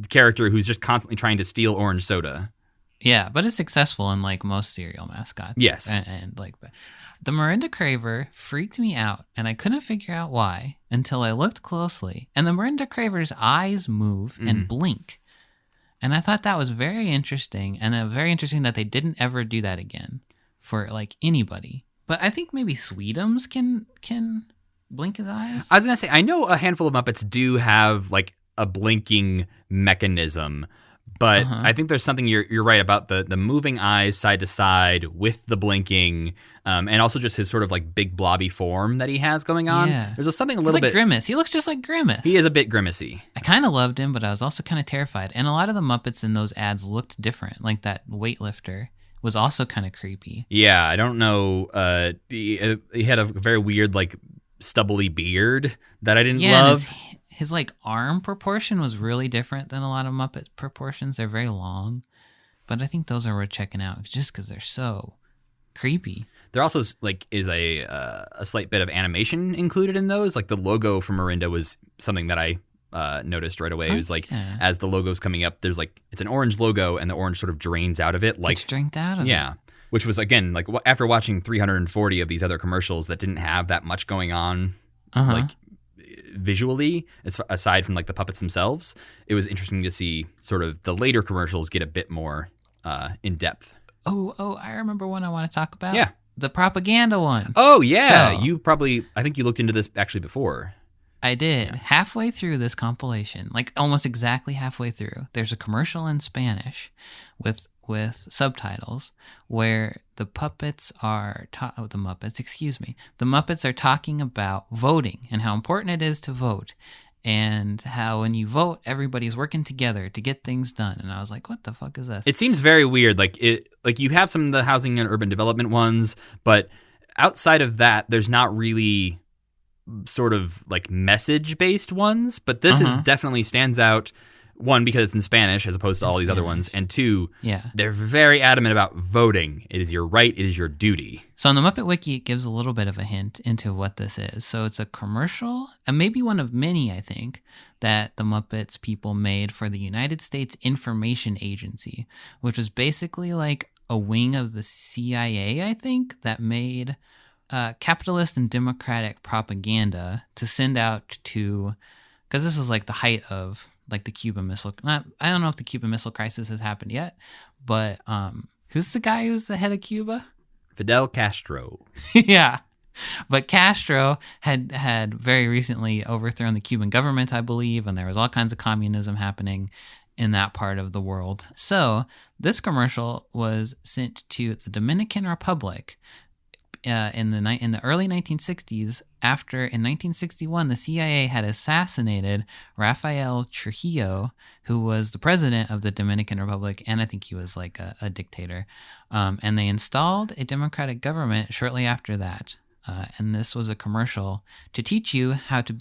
character who's just constantly trying to steal orange soda. Yeah, but it's successful in like most cereal mascots. Yes. And like the Mirinda Craver freaked me out, and I couldn't figure out why until I looked closely. And the Mirinda Craver's eyes move and blink. And I thought that was very interesting, and very interesting that they didn't ever do that again for like anybody. But I think maybe Sweetums can blink his eyes. I was gonna say, I know a handful of Muppets do have like a blinking mechanism, but I think there's something you're right about the moving eyes side to side with the blinking, and also just his sort of like big blobby form that he has going on. Yeah. There's something a little bit Grimace. He looks just like Grimace. He is a bit grimacy. I kind of loved him, but I was also kind of terrified. And a lot of the Muppets in those ads looked different. Like that weightlifter was also kind of creepy. Yeah, I don't know. He had a very weird like stubbly beard that I didn't love. His like arm proportion was really different than a lot of Muppet proportions. They're very long, but I think those are worth checking out just because they're so creepy. There also like is a slight bit of animation included in those. Like the logo for Mirinda was something that I noticed right away. It was like as the logo's coming up, there's like it's an orange logo and the orange sort of drains out of it. Like it's drained out of it. Yeah, which was again like after watching 340 of these other commercials that didn't have that much going on, like visually, aside from like the puppets themselves, it was interesting to see sort of the later commercials get a bit more in depth. Oh, I remember one I want to talk about. Yeah. The propaganda one. Oh, yeah. So, I think you looked into this actually before. I did. Yeah. Halfway through this compilation, like almost exactly halfway through, there's a commercial in Spanish with subtitles where the puppets are the Muppets are talking about voting and how important it is to vote, and how when you vote, everybody's working together to get things done. And I was like, what the fuck is this? It seems very weird. Like you have some of the housing and urban development ones, but outside of that, there's not really sort of like message-based ones. But this is definitely stands out. One, because it's in Spanish as opposed to all these other ones. And two, they're very adamant about voting. It is your right. It is your duty. So on the Muppet Wiki, it gives a little bit of a hint into what this is. So it's a commercial, and maybe one of many, I think, that the Muppets people made for the United States Information Agency, which was basically like a wing of the CIA, I think, that made capitalist and democratic propaganda to send out to, because this was like the height of like the Cuban Missile. I don't know if the Cuban Missile Crisis has happened yet, but who's the guy who's the head of Cuba? Fidel Castro. Yeah. But Castro had very recently overthrown the Cuban government, I believe, and there was all kinds of communism happening in that part of the world. So this commercial was sent to the Dominican Republic in the early 1960s, after in 1961 the CIA had assassinated Rafael Trujillo, who was the president of the Dominican Republic, and I think he was like a dictator. And they installed a democratic government shortly after that. and this was a commercial to teach you how to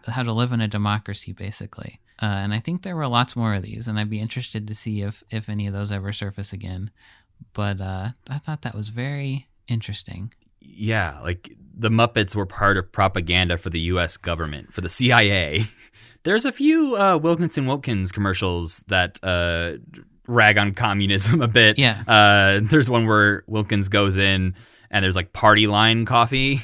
live in a democracy, basically. And I think there were lots more of these, and I'd be interested to see if any of those ever surface again. But I thought that was very interesting. Yeah, like the Muppets were part of propaganda for the U.S. government, for the CIA. There's a few Wilkins commercials that rag on communism a bit. Yeah. There's one where Wilkins goes in and there's like party line coffee.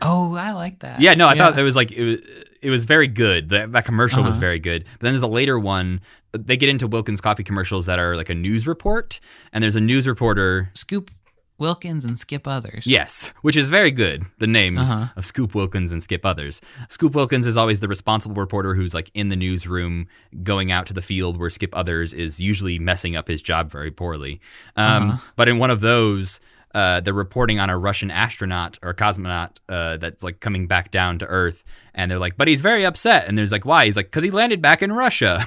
Oh, I like that. Yeah, no, I thought it was like it was very good. That commercial was very good. But then there's a later one. They get into Wilkins coffee commercials that are like a news report, and there's a news reporter. Scoop Wilkins and Skip Others. Yes, which is very good. The names of Scoop Wilkins and Skip Others. Scoop Wilkins is always the responsible reporter who's like in the newsroom going out to the field, where Skip Others is usually messing up his job very poorly. But in one of those, they're reporting on a Russian astronaut or cosmonaut that's like coming back down to Earth, and they're like, but he's very upset. And there's like, why? He's like, because he landed back in Russia.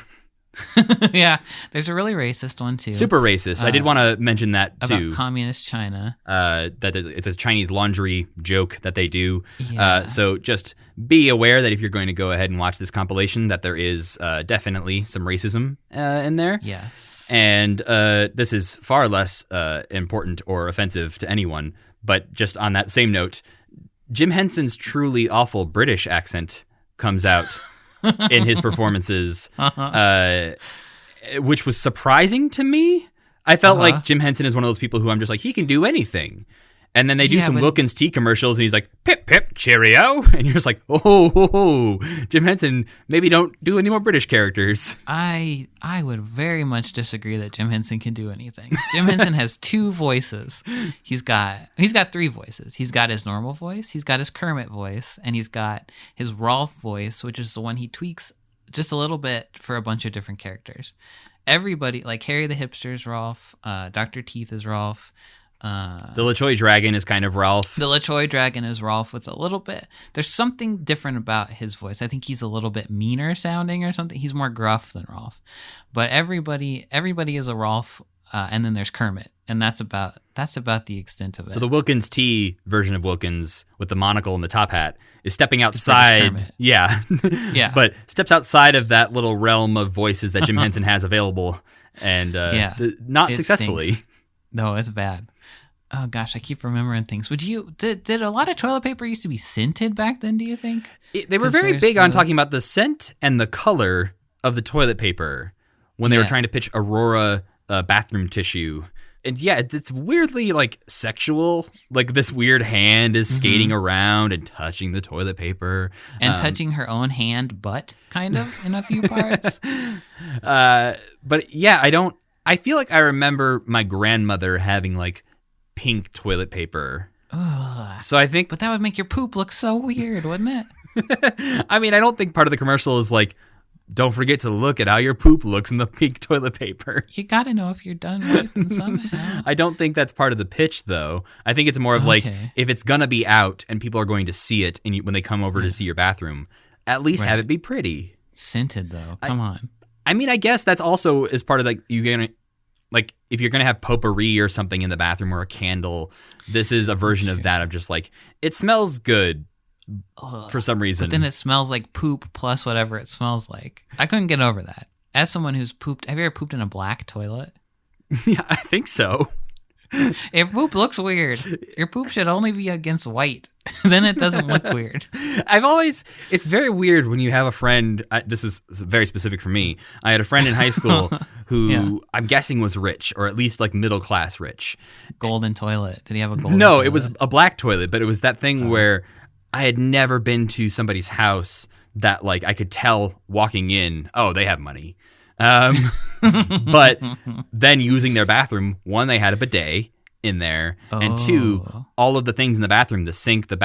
Yeah, there's a really racist one too. Super racist. I did want to mention that too. About communist China. It's a Chinese laundry joke that they do. Yeah. So just be aware that if you're going to go ahead and watch this compilation, that there is definitely some racism in there. Yeah. And this is far less important or offensive to anyone. But just on that same note, Jim Henson's truly awful British accent comes out in his performances, which was surprising to me. I felt like Jim Henson is one of those people who I'm just like, he can do anything. And then they do some Wilkins tea commercials, and he's like, pip, pip, cheerio. And you're just like, oh, Jim Henson, maybe don't do any more British characters. I would very much disagree that Jim Henson can do anything. Jim Henson has two voices. He's got three voices. He's got his normal voice, he's got his Kermit voice, and he's got his Rolf voice, which is the one he tweaks just a little bit for a bunch of different characters. Everybody, like Harry the Hipster is Rolf, Dr. Teeth is Rolf, the LaChoy Dragon is kind of Rolf. The LaChoy Dragon is Rolf with a little bit. There's something different about his voice. I think he's a little bit meaner sounding or something. He's more gruff than Rolf. But everybody is a Rolf, and then there's Kermit, and that's about the extent of it. So the Wilkins T version of Wilkins with the monocle and the top hat is stepping outside. Yeah, yeah. But steps outside of that little realm of voices that Jim Henson has available, and not successfully. Stinks. No, it's bad. Oh gosh, I keep remembering things. Did a lot of toilet paper used to be scented back then, do you think? They were very big on talking about the scent and the color of the toilet paper when they were trying to pitch Aurora bathroom tissue. And yeah, it's weirdly like sexual. Like this weird hand is skating around and touching the toilet paper. And touching her own hand butt, kind of, in a few parts. But yeah, I feel like I remember my grandmother having like pink toilet paper. Ugh. So I think... But that would make your poop look so weird, wouldn't it? I mean, I don't think part of the commercial is like, don't forget to look at how your poop looks in the pink toilet paper. You gotta know if you're done wiping somehow. I don't think that's part of the pitch, though. I think it's more of like, if it's gonna be out and people are going to see it and when they come over to see your bathroom, at least have it be pretty. Scented, though. Come on. I mean, I guess that's also as part of like, like if you're going to have potpourri or something in the bathroom or a candle, this is a version of that, of just like, it smells good for some reason. But then it smells like poop plus whatever it smells like. I couldn't get over that. As someone who's pooped, have you ever pooped in a black toilet? Yeah, I think so. If poop looks weird, your poop should only be against white. Then it doesn't look weird. It's very weird when you have a friend, this was very specific for me. I had a friend in high school who I'm guessing was rich, or at least like middle class rich. Golden toilet. Did he have a golden No, toilet? it was a black toilet, but it was that thing where I had never been to somebody's house that like I could tell walking in, oh, they have money. But then using their bathroom, one, they had a bidet in there, and two, all of the things in the bathroom, the sink, the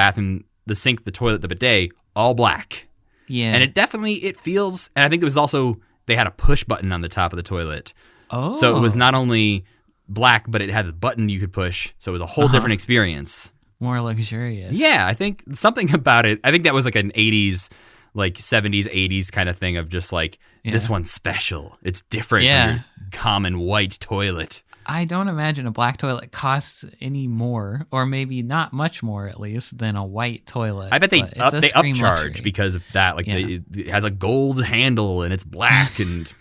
toilet, the bidet, all black. Yeah. And it feels, and I think it was also, they had a push button on the top of the toilet. Oh. So it was not only black, but it had a button you could push. So it was a whole different experience. More luxurious. Yeah, I think something about it, I think that was like an 80s, like 70s, 80s kind of thing of just like, this one's special. It's different from your common white toilet. I don't imagine a black toilet costs any more, or maybe not much more at least, than a white toilet. I bet they upcharge luxury. because of that. Like it has a gold handle and it's black and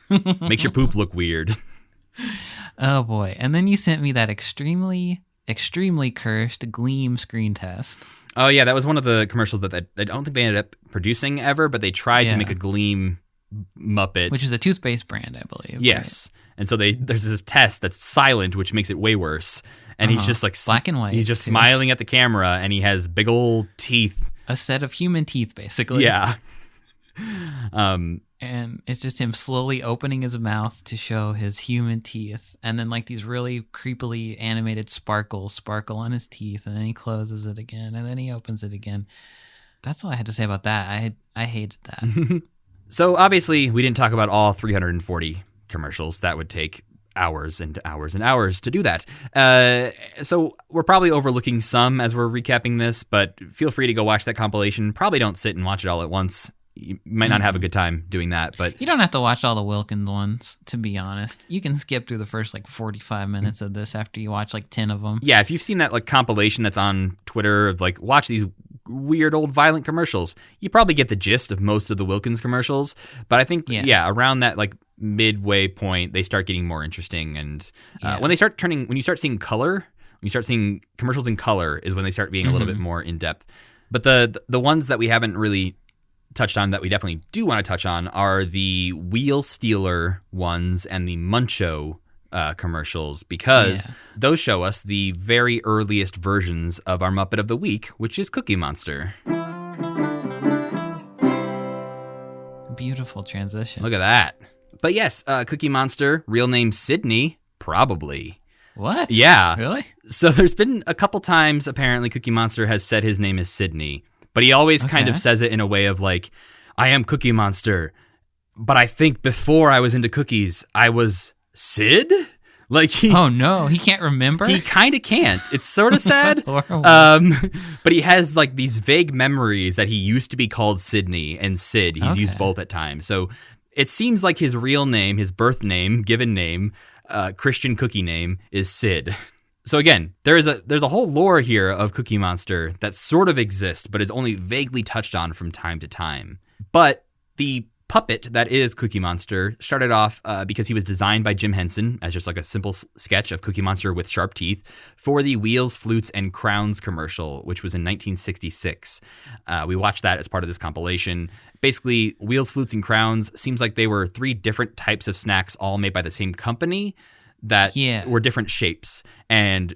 makes your poop look weird. Oh boy. And then you sent me that extremely cursed Gleam screen test. Oh yeah, that was one of the commercials that I don't think they ended up producing ever, but they tried to make a Gleam Muppet. Which is a toothpaste brand, I believe. Yes. Right? And so there's this test that's silent, which makes it way worse. And he's just like black and white. He's just smiling at the camera, and he has big old teeth. A set of human teeth, basically. Yeah. And it's just him slowly opening his mouth to show his human teeth, and then like these really creepily animated sparkle on his teeth, and then he closes it again, and then he opens it again. That's all I had to say about that. I hated that. So obviously we didn't talk about all 340 commercials. That would take hours and hours and hours to do that. So we're probably overlooking some as we're recapping this, but feel free to go watch that compilation. Probably don't sit and watch it all at once. You might not have a good time doing that, but you don't have to watch all the Wilkins ones, to be honest. You can skip through the first like 45 minutes of this after you watch like 10 of them. Yeah, if you've seen that like compilation that's on Twitter of like watch these weird old violent commercials, you probably get the gist of most of the Wilkins commercials. But I think around that like midway point, they start getting more interesting, and when you start seeing color, when you start seeing commercials in color, is when they start being a little bit more in depth. But the ones that we haven't really touched on that we definitely do want to touch on are the Wheel Stealer ones and the Muncho commercials, because those show us the very earliest versions of our Muppet of the Week, which is Cookie Monster. Beautiful transition. Look at that. But yes, Cookie Monster, real name Sydney, probably. What? Yeah. Really? So there's been a couple times apparently Cookie Monster has said his name is Sydney. But he always kind of says it in a way of like, I am Cookie Monster, but I think before I was into cookies, I was Sid? Like oh no, he can't remember? He kind of can't. It's sort of sad. That's horrible. But he has like these vague memories that he used to be called Sydney and Sid. He's used both at times. So it seems like his real name, his birth name, given name, Christian cookie name is Sid. So again, there's a whole lore here of Cookie Monster that sort of exists, but is only vaguely touched on from time to time. But the puppet that is Cookie Monster started off because he was designed by Jim Henson as just like a simple sketch of Cookie Monster with sharp teeth for the Wheels, Flutes, and Crowns commercial, which was in 1966. We watched that as part of this compilation. Basically, Wheels, Flutes, and Crowns seems like they were 3 different types of snacks all made by the same company that were different shapes. And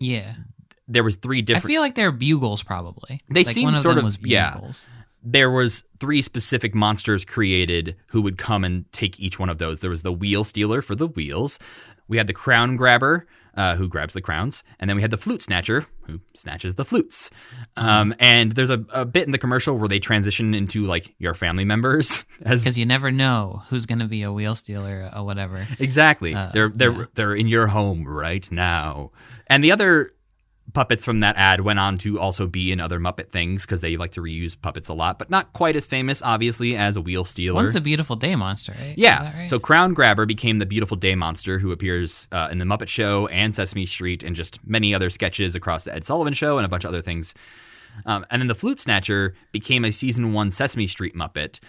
there was 3 different... I feel like they're bugles, probably. They like seem one of sort them of... was bugles. There was 3 specific monsters created who would come and take each one of those. There was the Wheel Stealer for the wheels. We had the Crown Grabber, who grabs the crowns. And then we had the Flute Snatcher, who snatches the flutes. And there's a bit in the commercial where they transition into, like, your family members. Because you never know who's going to be a Wheel Stealer or whatever. Exactly. They're in your home right now. And the other puppets from that ad went on to also be in other Muppet things because they like to reuse puppets a lot, but not quite as famous, obviously, as a Wheel Stealer. One's a Beautiful Day Monster, right? Yeah. Is that right? So Crown Grabber became the Beautiful Day Monster, who appears in The Muppet Show and Sesame Street and just many other sketches across the Ed Sullivan Show and a bunch of other things. And then the Flute Snatcher became a season 1 Sesame Street Muppet.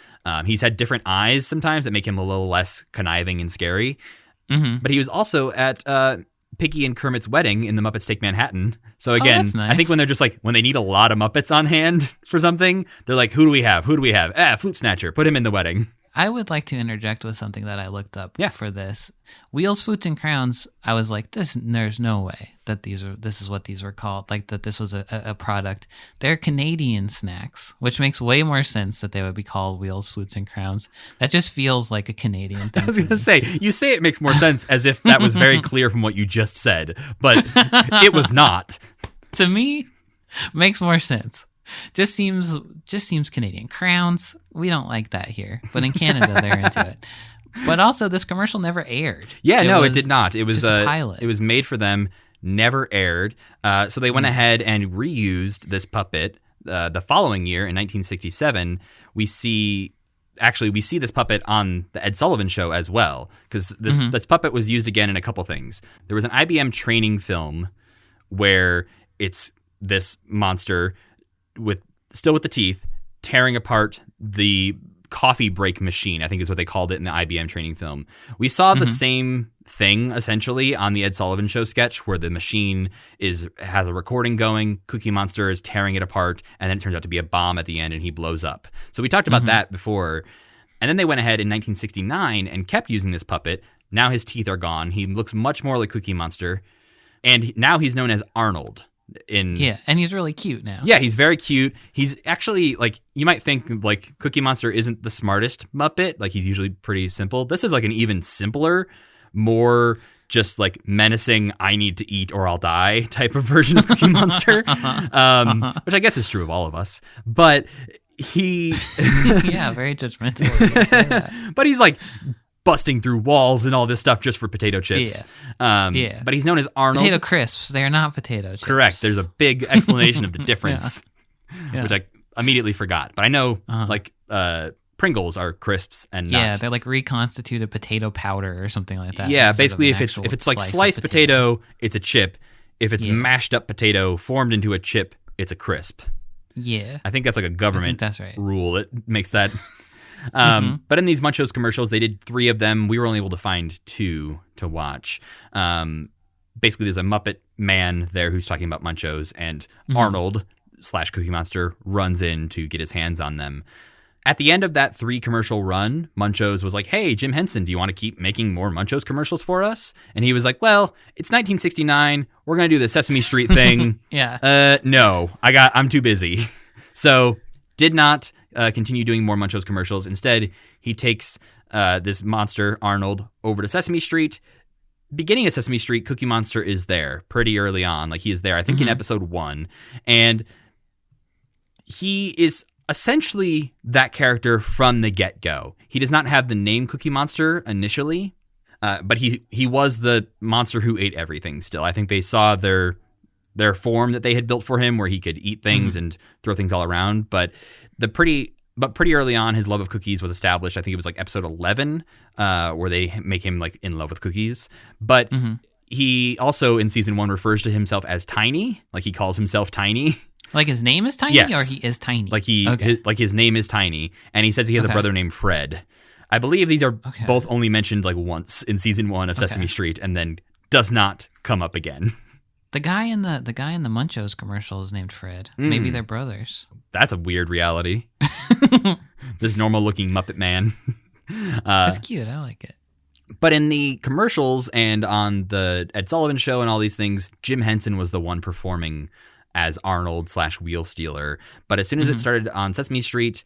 He's had different eyes sometimes that make him a little less conniving and scary. Mm-hmm. But he was also at Piggy and Kermit's wedding in The Muppets Take Manhattan. So again, that's nice. I think when they're just like, when they need a lot of Muppets on hand for something, they're like, who do we have? Flute Snatcher, put him in the wedding. I would like to interject with something that I looked up for this. Wheels, Flutes, and Crowns, I was like, there's no way that this is what these were called, like that this was a product. They're Canadian snacks, which makes way more sense that they would be called Wheels, Flutes, and Crowns. That just feels like a Canadian thing. I was going to say, you say it makes more sense as if that was very clear from what you just said, but it was not. To me, makes more sense. Just seems Canadian. Crowns, we don't like that here, but in Canada they're into it. But also, this commercial never aired. Yeah, it did not. It was just a pilot. It was made for them, never aired. So they went ahead and reused this puppet. The following year, in 1967, we see actually, we see this puppet on the Ed Sullivan Show as well, because this puppet was used again in a couple things. There was an IBM training film where it's this monster still with the teeth tearing apart the coffee break machine, I think is what they called it in the IBM training film. We saw the same thing essentially on the Ed Sullivan Show sketch, where the machine has a recording going, Cookie Monster is tearing it apart, and then it turns out to be a bomb at the end and he blows up. So we talked about that before. And then they went ahead in 1969 and kept using this puppet. Now his teeth are gone. He looks much more like Cookie Monster. And now he's known as Arnold. And he's really cute now. Yeah, he's very cute. He's actually, like, you might think, like, Cookie Monster isn't the smartest Muppet. Like, he's usually pretty simple. This is, like, an even simpler, more just, like, menacing, I need to eat or I'll die type of version of Cookie Monster, which I guess is true of all of us. But he... yeah, very judgmental when you say that. But he's, like... busting through walls and all this stuff just for potato chips. But he's known as Arnold. Potato crisps. They're not potato chips. Correct. There's a big explanation of the difference, which I immediately forgot. But I know, like, Pringles are crisps and not. Yeah, they're like reconstituted potato powder or something like that. Yeah, basically, if it's like sliced potato, it's a chip. If it's mashed up potato formed into a chip, it's a crisp. Yeah. I think that's like a government rule that makes that... But in these Munchos commercials, they did 3 of them. We were only able to find 2 to watch. Basically, there's a Muppet man there who's talking about Munchos, and Arnold / Cookie Monster runs in to get his hands on them. At the end of that 3 commercial run, Munchos was like, "Hey, Jim Henson, do you want to keep making more Munchos commercials for us?" And he was like, "Well, it's 1969. We're going to do the Sesame Street thing." No, I'm too busy. So did not continue doing more Munchos commercials. Instead, he takes this monster, Arnold, over to Sesame Street. Beginning of Sesame Street, Cookie Monster is there pretty early on. Like, he is there, I think, in episode 1. And he is essentially that character from the get-go. He does not have the name Cookie Monster initially, but he was the monster who ate everything still. I think they saw their form that they had built for him, where he could eat things and throw things all around. But pretty early on, his love of cookies was established. I think it was like episode 11, where they make him like in love with cookies. But he also in season 1 refers to himself as Tiny. Like, he calls himself Tiny. Like, his name is Tiny, or he is Tiny? Like his name is Tiny, and he says he has a brother named Fred. I believe these are both only mentioned like once in season 1 of Sesame Street, and then does not come up again. The guy in the Munchos commercial is named Fred. Maybe they're brothers. That's a weird reality. This normal looking Muppet man. It's cute. I like it. But in the commercials and on the Ed Sullivan Show and all these things, Jim Henson was the one performing as Arnold / Wheel Stealer. But as soon as it started on Sesame Street,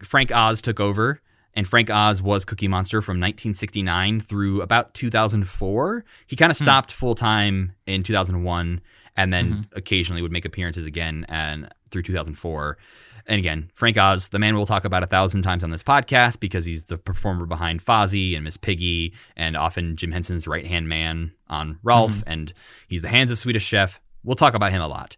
Frank Oz took over. And Frank Oz was Cookie Monster from 1969 through about 2004. He kind of stopped full-time in 2001 and then occasionally would make appearances again and through 2004. And again, Frank Oz, the man we'll talk about 1,000 times on this podcast, because he's the performer behind Fozzie and Miss Piggy, and often Jim Henson's right-hand man on Ralph, and he's the hands of Swedish Chef. We'll talk about him a lot.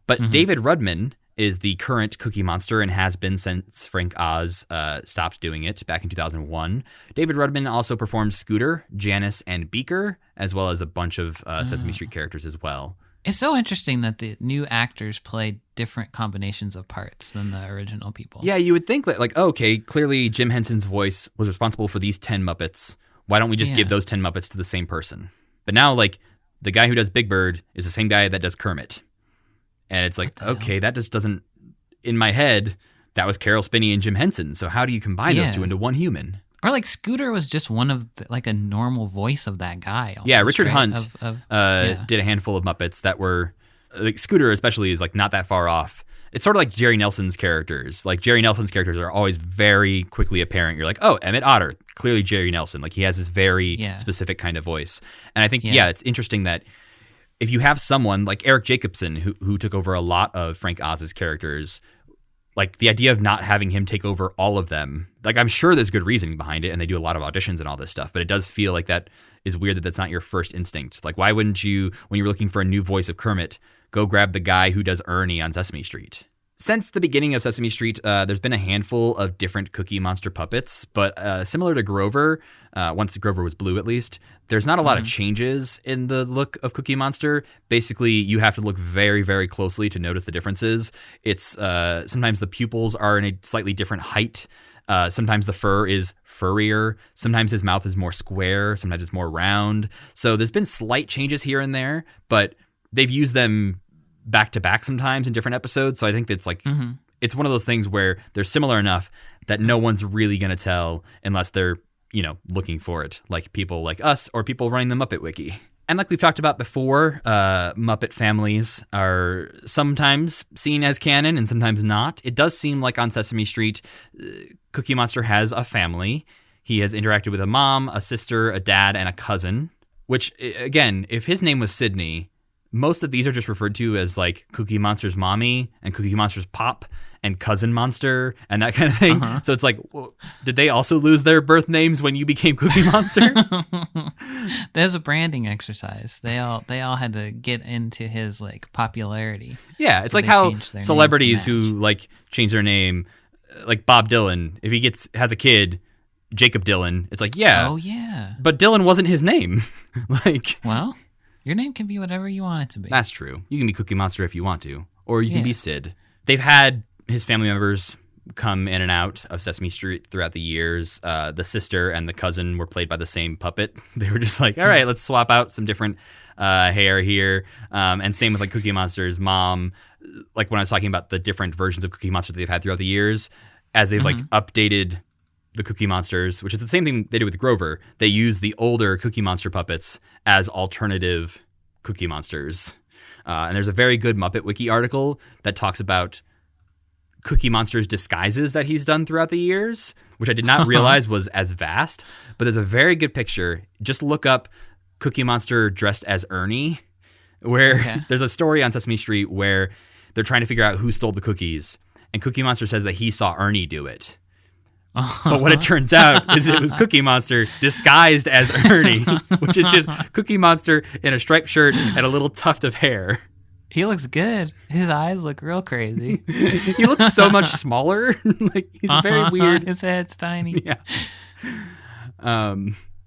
But David Rudman is the current Cookie Monster and has been since Frank Oz stopped doing it back in 2001. David Rudman also performed Scooter, Janice, and Beaker, as well as a bunch of Sesame Street characters as well. It's so interesting that the new actors play different combinations of parts than the original people. Yeah, you would think that, like, okay, clearly Jim Henson's voice was responsible for these 10 Muppets. Why don't we just give those 10 Muppets to the same person? But now, like, the guy who does Big Bird is the same guy that does Kermit. And it's like, okay, that just doesn't, in my head, that was Carol Spinney and Jim Henson. So how do you combine those two into one human? Or like Scooter was just one of like a normal voice of that guy. Almost, yeah, Richard Hunt did a handful of Muppets that were, like, Scooter especially is like not that far off. It's sort of like Jerry Nelson's characters. Like, Jerry Nelson's characters are always very quickly apparent. You're like, oh, Emmett Otter, clearly Jerry Nelson. Like, he has this very specific kind of voice. And I think, it's interesting that if you have someone like Eric Jacobson, who took over a lot of Frank Oz's characters, like, the idea of not having him take over all of them, like, I'm sure there's good reasoning behind it, and they do a lot of auditions and all this stuff, but it does feel like that is weird that that's not your first instinct. Like, why wouldn't you, when you're looking for a new voice of Kermit, go grab the guy who does Ernie on Sesame Street? Since the beginning of Sesame Street, there's been a handful of different Cookie Monster puppets, but similar to Grover, once Grover was blue at least, there's not a lot of changes in the look of Cookie Monster. Basically, you have to look very, very closely to notice the differences. It's sometimes the pupils are in a slightly different height. Sometimes the fur is furrier. Sometimes his mouth is more square. Sometimes it's more round. So there's been slight changes here and there, but they've used them back to back sometimes in different episodes. So I think that's like, it's one of those things where they're similar enough that no one's really going to tell unless they're, looking for it, like people like us or people running the Muppet Wiki. And like we've talked about before, Muppet families are sometimes seen as canon and sometimes not. It does seem like on Sesame Street, Cookie Monster has a family. He has interacted with a mom, a sister, a dad, and a cousin, which, again, if his name was Sydney, most of these are just referred to as like Cookie Monster's mommy and Cookie Monster's pop and Cousin Monster and that kind of thing. So it's like, well, did they also lose their birth names when you became Cookie Monster? There's a branding exercise. They all had to get into his like popularity. Yeah, it's like how celebrities who like change their name, like Bob Dylan, if he has a kid, Jacob Dylan, it's like, yeah. Oh yeah. But Dylan wasn't his name. Well, your name can be whatever you want it to be. That's true. You can be Cookie Monster if you want to. Or you can be Sid. They've had his family members come in and out of Sesame Street throughout the years. The sister and the cousin were played by the same puppet. They were just like, all right, let's swap out some different hair here. And same with like Cookie Monster's mom. Like when I was talking about the different versions of Cookie Monster that they've had throughout the years, as they've like updated the Cookie Monsters, which is the same thing they did with Grover. They use the older Cookie Monster puppets as alternative Cookie Monsters. And there's a very good Muppet Wiki article that talks about Cookie Monster's disguises that he's done throughout the years, which I did not realize was as vast. But there's a very good picture. Just look up Cookie Monster dressed as Ernie, where there's a story on Sesame Street where they're trying to figure out who stole the cookies. And Cookie Monster says that he saw Ernie do it. But what it turns out is it was Cookie Monster disguised as Ernie, which is just Cookie Monster in a striped shirt and a little tuft of hair. He looks good. His eyes look real crazy. He looks so much smaller. Like he's very weird. His head's tiny. Yeah.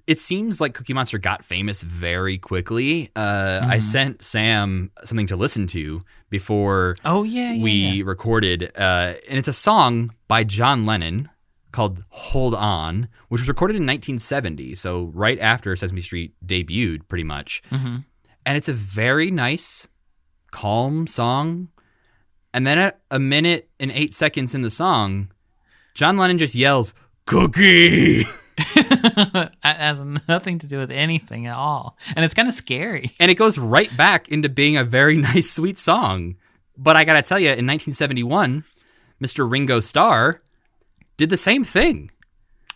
It seems like Cookie Monster got famous very quickly. I sent Sam something to listen to before we recorded. And it's a song by John Lennon called Hold On, which was recorded in 1970, so right after Sesame Street debuted, pretty much. And it's a very nice, calm song. And then at a minute and 8 seconds in the song, John Lennon just yells, "Cookie!" It has nothing to do with anything at all. And it's kind of scary. And it goes right back into being a very nice, sweet song. But I gotta tell you, in 1971, Mr. Ringo Starr did the same thing.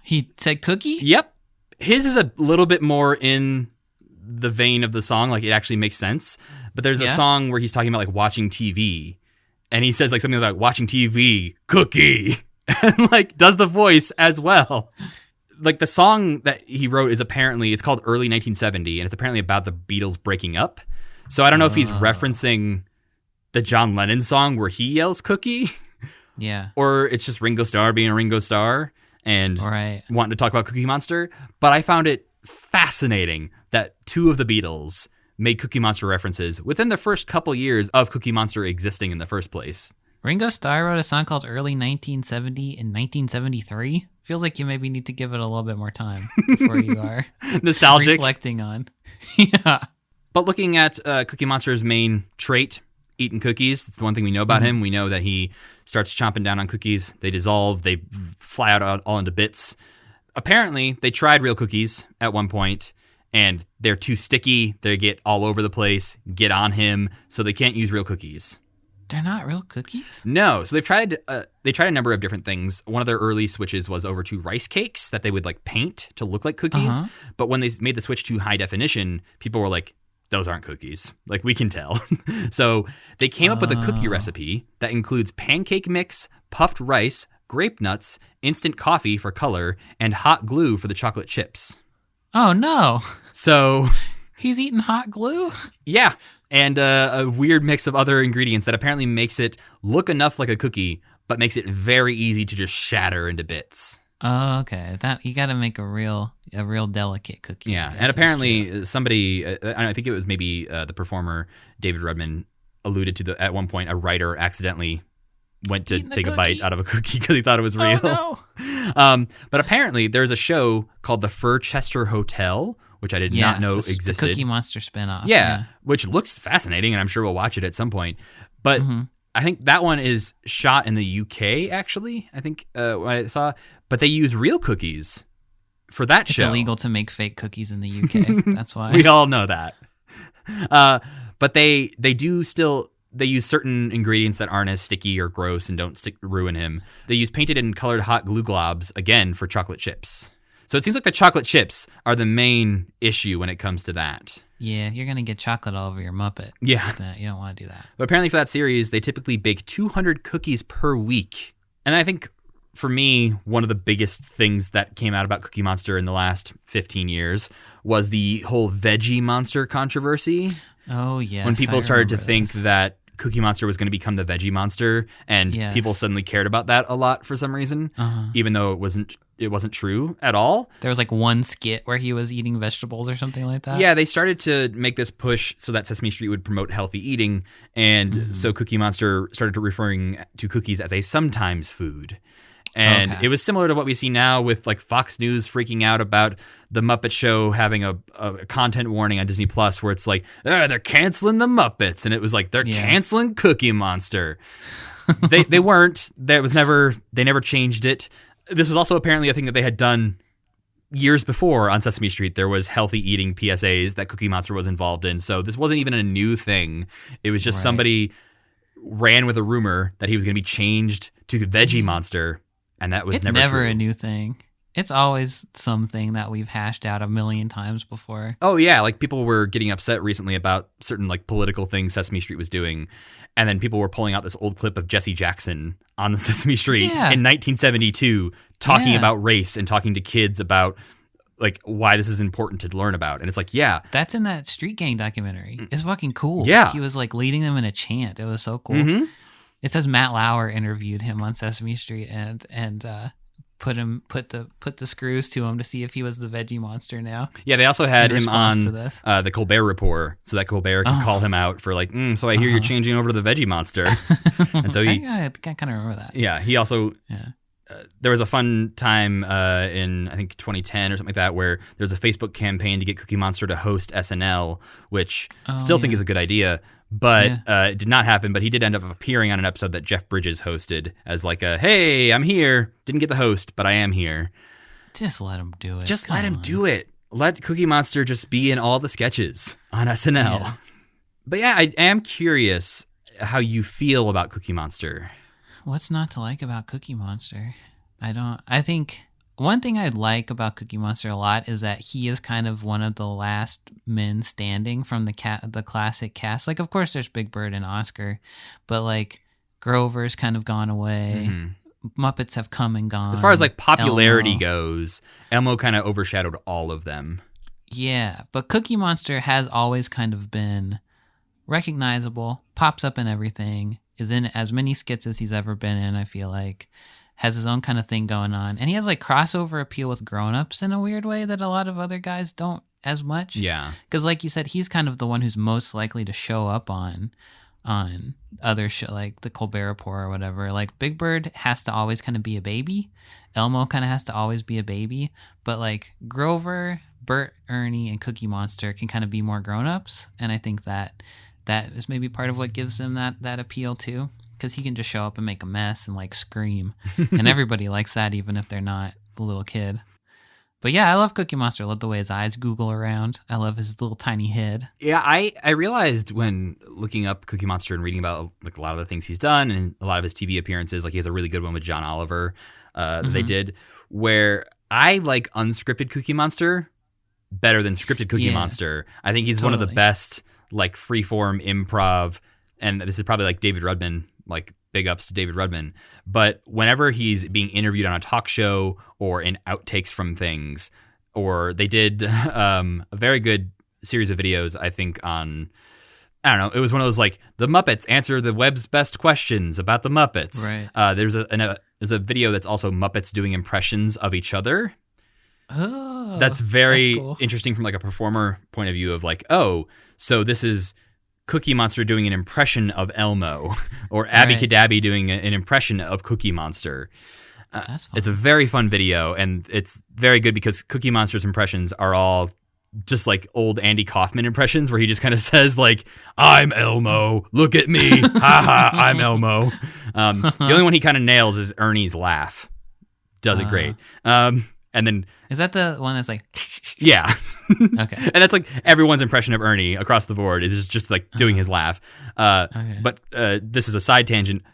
He said cookie? Yep. His is a little bit more in the vein of the song. Like, it actually makes sense. But there's a song where he's talking about, like, watching TV. And he says, like, something about watching TV, cookie. And, like, does the voice as well. Like, the song that he wrote is apparently, it's called Early 1970. And it's apparently about the Beatles breaking up. So I don't know if he's referencing the John Lennon song where he yells cookie. Yeah. Or it's just Ringo Starr being a Ringo Starr and wanting to talk about Cookie Monster. But I found it fascinating that two of the Beatles made Cookie Monster references within the first couple years of Cookie Monster existing in the first place. Ringo Starr wrote a song called Early 1970 in 1973. Feels like you maybe need to give it a little bit more time before you are nostalgic reflecting on. Yeah. But looking at Cookie Monster's main trait, eating cookies, it's the one thing we know about him. We know that he starts chomping down on cookies. They dissolve. They fly out all into bits. Apparently, they tried real cookies at one point, and they're too sticky. They get all over the place, get on him, so they can't use real cookies. They're not real cookies? No. So they've tried a number of different things. One of their early switches was over to rice cakes that they would like paint to look like cookies. But when they made the switch to high definition, people were like, those aren't cookies. Like, we can tell. So they came up with a cookie recipe that includes pancake mix, puffed rice, grape nuts, instant coffee for color, and hot glue for the chocolate chips. Oh, no. So... He's eating hot glue? Yeah. and a weird mix of other ingredients that apparently makes it look enough like a cookie, but makes it very easy to just shatter into bits. Oh, okay. That you got to make a real delicate cookie. Yeah, and apparently somebody, I think it was maybe the performer David Rudman, alluded to at one point a writer accidentally went to take a bite out of a cookie because he thought it was real. Oh, no. But apparently there's a show called the Furchester Hotel, which I did not know existed. The Cookie Monster spinoff. Yeah, which looks fascinating, and I'm sure we'll watch it at some point. But I think that one is shot in the UK, actually, I think I saw. But they use real cookies for that show. It's illegal to make fake cookies in the UK. That's why. We all know that. But they do still... They use certain ingredients that aren't as sticky or gross and don't ruin him. They use painted and colored hot glue globs, again, for chocolate chips. So it seems like the chocolate chips are the main issue when it comes to that. Yeah, you're going to get chocolate all over your Muppet. Yeah. You don't want to do that. But apparently for that series, they typically bake 200 cookies per week. And I think, for me, one of the biggest things that came out about Cookie Monster in the last 15 years was the whole Veggie Monster controversy. Oh, yes. When people started to think that Cookie Monster was going to become the Veggie Monster, and people suddenly cared about that a lot for some reason, even though it wasn't true at all. There was like one skit where he was eating vegetables or something like that. Yeah, they started to make this push so that Sesame Street would promote healthy eating, and so Cookie Monster started to referring to cookies as a sometimes food. And it was similar to what we see now with like Fox News freaking out about the Muppet Show having a content warning on Disney Plus where it's like, they're canceling the Muppets. And it was like, they're canceling Cookie Monster. They weren't. They never changed it. This was also apparently a thing that they had done years before on Sesame Street. There was healthy eating PSAs that Cookie Monster was involved in. So this wasn't even a new thing. It was just somebody ran with a rumor that he was going to be changed to Veggie Monster. And that was it's never never true. A new thing. It's always something that we've hashed out a million times before. Oh yeah, like people were getting upset recently about certain like political things Sesame Street was doing, and then people were pulling out this old clip of Jesse Jackson on the Sesame Street in 1972 talking about race and talking to kids about like why this is important to learn about. And it's like, that's in that Street Gang documentary. It's fucking cool. Yeah, he was like leading them in a chant. It was so cool. It says Matt Lauer interviewed him on Sesame Street and put the screws to him to see if he was the Veggie Monster now. Yeah, they also had him on the Colbert Report so that Colbert could call him out for like, so I hear you're changing over to the Veggie Monster. And so I kind of remember that. Yeah, he also... there was a fun time in, I think, 2010 or something like that, where there's a Facebook campaign to get Cookie Monster to host SNL, which still think is a good idea, but it did not happen. But he did end up appearing on an episode that Jeff Bridges hosted as like a, hey, I'm here. Didn't get the host, but I am here. Just let him do it. Just let him do it. Let Cookie Monster just be in all the sketches on SNL. Yeah. But yeah, I am curious how you feel about Cookie Monster. What's not to like about Cookie Monster? I think one thing I like about Cookie Monster a lot is that he is kind of one of the last men standing from the classic cast. Like, of course, there's Big Bird and Oscar, but like Grover's kind of gone away. Muppets have come and gone. As far as like popularity goes, Elmo kind of overshadowed all of them. Yeah, but Cookie Monster has always kind of been recognizable, pops up in everything, is in as many skits as he's ever been in, I feel like. Has his own kind of thing going on. And he has like crossover appeal with grown-ups in a weird way that a lot of other guys don't as much. Yeah. Because like you said, he's kind of the one who's most likely to show up on other show like the Colbert Report or whatever. Like Big Bird has to always kind of be a baby. Elmo kind of has to always be a baby. But like Grover, Bert, Ernie, and Cookie Monster can kind of be more grown-ups. And I think that is maybe part of what gives them that appeal too. Because he can just show up and make a mess and like scream. And everybody likes that even if they're not a little kid. But yeah, I love Cookie Monster. I love the way his eyes google around. I love his little tiny head. Yeah, I realized when looking up Cookie Monster and reading about like a lot of the things he's done and a lot of his TV appearances, like he has a really good one with John Oliver that they did, where I like unscripted Cookie Monster better than scripted Cookie Monster. I think he's one of the best like freeform improv, and this is probably like David Rudman, like big ups to David Rudman. But whenever he's being interviewed on a talk show or in outtakes from things, or they did a very good series of videos, I think, on I don't know. It was one of those like the Muppets answer the web's best questions about the Muppets. Right. There's a video that's also Muppets doing impressions of each other. Oh, That's very cool. interesting from like a performer point of view of like, oh, so this is Cookie Monster doing an impression of Elmo, or Abby Right. Cadabby doing an impression of Cookie Monster. That's fun. It's a very fun video, and it's very good because Cookie Monster's impressions are all just like old Andy Kaufman impressions where he just kind of says like, I'm Elmo, look at me, haha, I'm Elmo. The only one he kind of nails is Ernie's laugh. Does it great. And then, Is that the one that's like, yeah. okay. And that's like everyone's impression of Ernie across the board is just like doing his laugh. But this is a side tangent.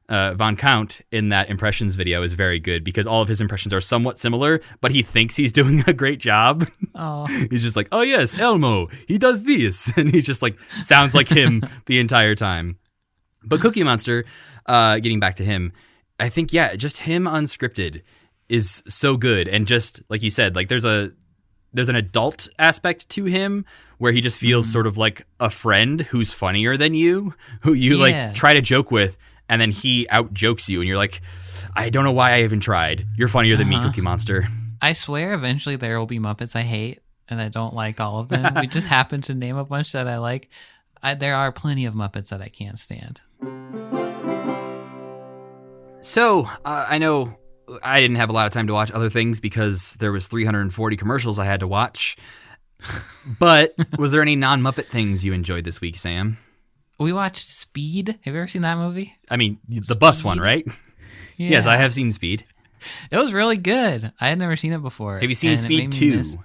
Von Count in that impressions video is very good because all of his impressions are somewhat similar, but he thinks he's doing a great job. Oh, He's just like, oh yes, Elmo, he does this. And he just like sounds like him the entire time. But Cookie Monster, getting back to him, I think, yeah, just him unscripted is so good. And just like you said, like there's an adult aspect to him where he just feels sort of like a friend who's funnier than you, who you like try to joke with, and then he out jokes you, and you're like, I don't know why I even tried. You're funnier than me, Cookie Monster. I swear eventually there will be Muppets I hate, and I don't like all of them. We just happen to name a bunch that I like. There are plenty of Muppets that I can't stand. So, I know I didn't have a lot of time to watch other things because there was 340 commercials I had to watch. But was there any non-Muppet things you enjoyed this week, Sam? We watched Speed. Have you ever seen that movie? I mean, the bus one, right? Yeah. Yes, I have seen Speed. It was really good. I had never seen it before. Have you seen and it Speed made me 2? miss-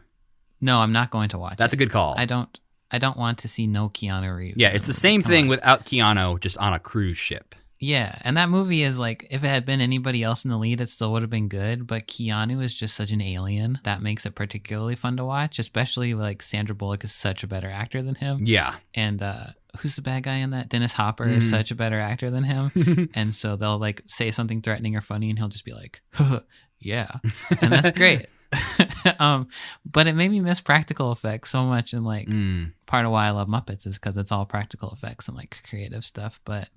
No, I'm not going to watch That's it. a good call. I don't want to see no Keanu Reeves. Yeah, it's the same thing without Keanu, just on a cruise ship. Yeah, and that movie is like, if it had been anybody else in the lead, it still would have been good, but Keanu is just such an alien that makes it particularly fun to watch, especially like Sandra Bullock is such a better actor than him. Yeah. And who's the bad guy in that? Dennis Hopper is such a better actor than him. And so they'll like say something threatening or funny and he'll just be like, yeah. And that's great. But it made me miss practical effects so much, and like part of why I love Muppets is because it's all practical effects and like creative stuff. But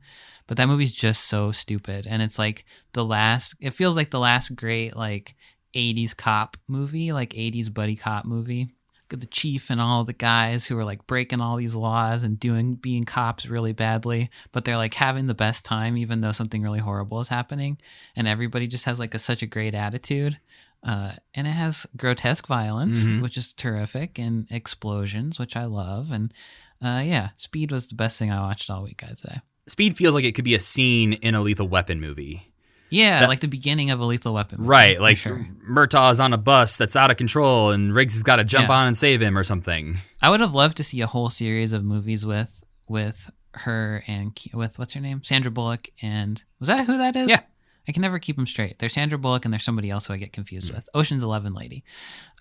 that movie's just so stupid, and it's like it feels like the last great like 80s cop movie, like 80s buddy cop movie. The chief and all the guys who are like breaking all these laws and being cops really badly, but they're like having the best time even though something really horrible is happening, and everybody just has like such a great attitude. And it has grotesque violence, which is terrific, and explosions, which I love. And yeah, Speed was the best thing I watched all week, I'd say. Speed feels like it could be a scene in a Lethal Weapon movie. Yeah, like the beginning of a Lethal Weapon movie. Right, like sure. Murtaugh's on a bus that's out of control and Riggs has got to jump on and save him or something. I would have loved to see a whole series of movies with her and with, what's her name? Sandra Bullock, and was that who that is? Yeah. I can never keep them straight. There's Sandra Bullock and there's somebody else who I get confused with. Ocean's 11 lady.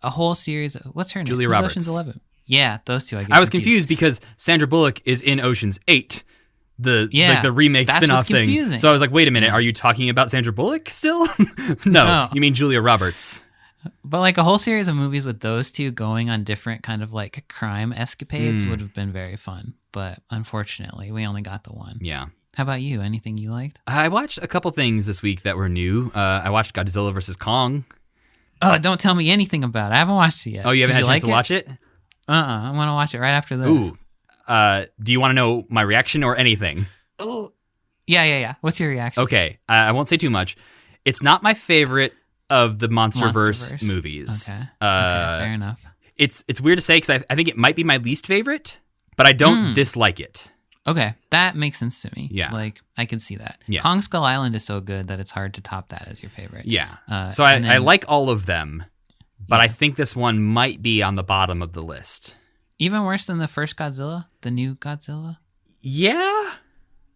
A whole series. What's her name? Julia Who's Roberts. Ocean's 11. Yeah, those two I get I was confused because Sandra Bullock is in Ocean's 8, the remake that's spin-off what's thing. confusing. So I was like, wait a minute, are you talking about Sandra Bullock still? No, you mean Julia Roberts. But like a whole series of movies with those two going on different kind of like crime escapades would have been very fun. But unfortunately, we only got the one. Yeah. How about you? Anything you liked? I watched a couple things this week that were new. I watched Godzilla vs. Kong. Oh, don't tell me anything about it. I haven't watched it yet. Oh, you haven't Did had a chance like to watch it? I want to watch it right after this. Ooh. Do you want to know my reaction or anything? Oh. Yeah. What's your reaction? Okay, I won't say too much. It's not my favorite of the Monsterverse movies. Okay, fair enough. It's weird to say because I think it might be my least favorite, but I don't dislike it. Okay, that makes sense to me. Yeah. Like, I can see that. Yeah. Kong Skull Island is so good that it's hard to top that as your favorite. Yeah. So I like all of them, but I think this one might be on the bottom of the list. Even worse than the first Godzilla? The new Godzilla? Yeah.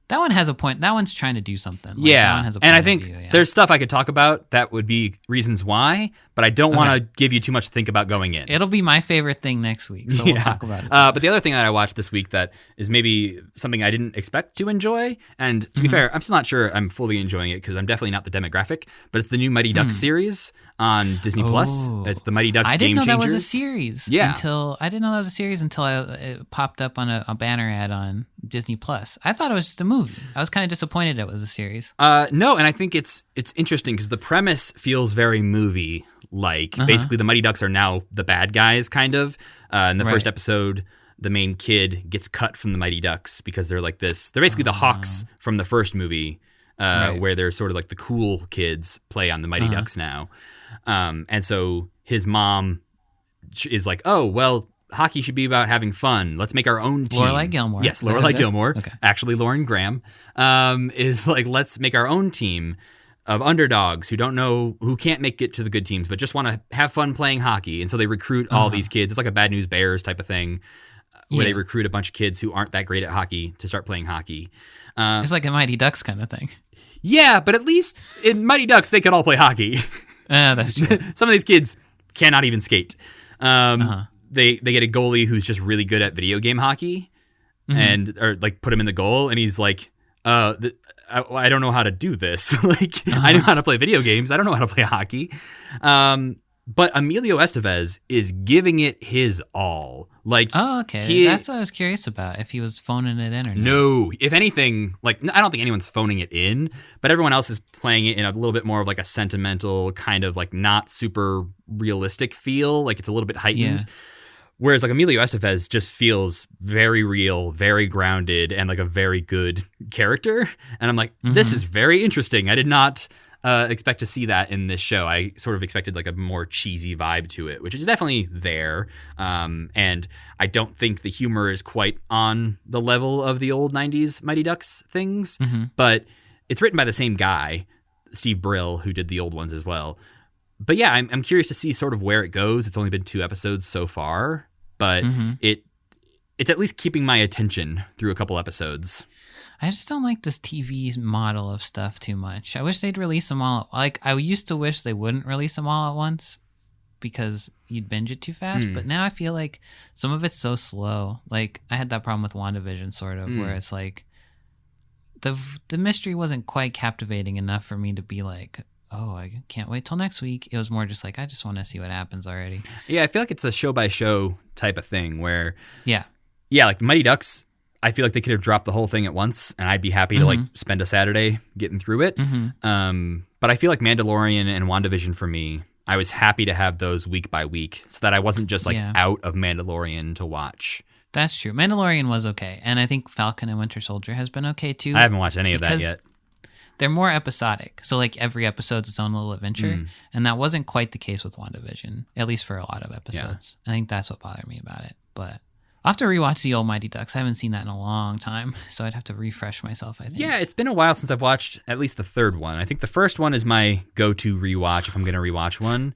That one has a point. That one's trying to do something. Like, Yeah, that one has a point and I of think view, yeah. there's stuff I could talk about that would be reasons why, but I don't want to give you too much to think about going in. It'll be my favorite thing next week, so we'll talk about it. But the other thing that I watched this week that is maybe something I didn't expect to enjoy, and to be fair, I'm still not sure I'm fully enjoying it because I'm definitely not the demographic, but it's the new Mighty Ducks series on Disney Plus. It's the Mighty Ducks I Game didn't know Changers. that was a series. Yeah. I didn't know that was a series until it popped up on a banner ad on Disney Plus. I thought it was just a movie. I was kind of disappointed it was a series. No, and I think it's interesting because the premise feels very movie-like. Basically, the Mighty Ducks are now the bad guys, kind of. In the first episode, the main kid gets cut from the Mighty Ducks because they're like this. They're basically the Hawks from the first movie, where they're sort of like the cool kids play on the Mighty Ducks now. And so his mom is like, oh, well, hockey should be about having fun. Let's make our own team. Lorelai Gilmore. Yes, Lorelai Gilmore. Okay. Actually, Lauren Graham is like, let's make our own team of underdogs who can't make it to the good teams, but just want to have fun playing hockey. And so they recruit all these kids. It's like a Bad News Bears type of thing where they recruit a bunch of kids who aren't that great at hockey to start playing hockey. It's like a Mighty Ducks kind of thing. Yeah, but at least in Mighty Ducks, they could all play hockey. That's true. Some of these kids cannot even skate. They get a goalie who's just really good at video game hockey, or like put him in the goal, and he's like, I don't know how to do this. I know how to play video games. I don't know how to play hockey. But Emilio Estevez is giving it his all. Okay. That's what I was curious about, if he was phoning it in or not. No. If anything, I don't think anyone's phoning it in, but everyone else is playing it in a little bit more of like a sentimental kind of like not super realistic feel. Like it's a little bit heightened. Yeah. Whereas like Emilio Estevez just feels very real, very grounded, and like a very good character. And I'm like, this is very interesting. I did not expect to see that in this show. I sort of expected like a more cheesy vibe to it, which is definitely there. And I don't think the humor is quite on the level of the old 90s Mighty Ducks things, but it's written by the same guy, Steve Brill, who did the old ones as well. But yeah, I'm curious to see sort of where it goes. It's only been 2 episodes so far, but it's at least keeping my attention through a couple episodes. I just don't like this TV model of stuff too much. I wish they'd release them all. Like, I used to wish they wouldn't release them all at once because you'd binge it too fast. But now I feel like some of it's so slow. Like, I had that problem with WandaVision, sort of, where it's like the mystery wasn't quite captivating enough for me to be like, oh, I can't wait till next week. It was more just like, I just want to see what happens already. Yeah, I feel like it's a show-by-show type of thing where... Yeah, like Mighty Ducks, I feel like they could have dropped the whole thing at once, and I'd be happy to like spend a Saturday getting through it. But I feel like Mandalorian and WandaVision for me, I was happy to have those week by week so that I wasn't just like out of Mandalorian to watch. That's true. Mandalorian was okay, and I think Falcon and Winter Soldier has been okay too. I haven't watched any of that yet. They're more episodic, so like every episode's its own little adventure, and that wasn't quite the case with WandaVision, at least for a lot of episodes. I think that's what bothered me about it, but I'll have to rewatch the old Mighty Ducks. I haven't seen that in a long time, so I'd have to refresh myself, I think. Yeah, it's been a while since I've watched at least the third one. I think the first one is my go-to rewatch if I'm going to rewatch one,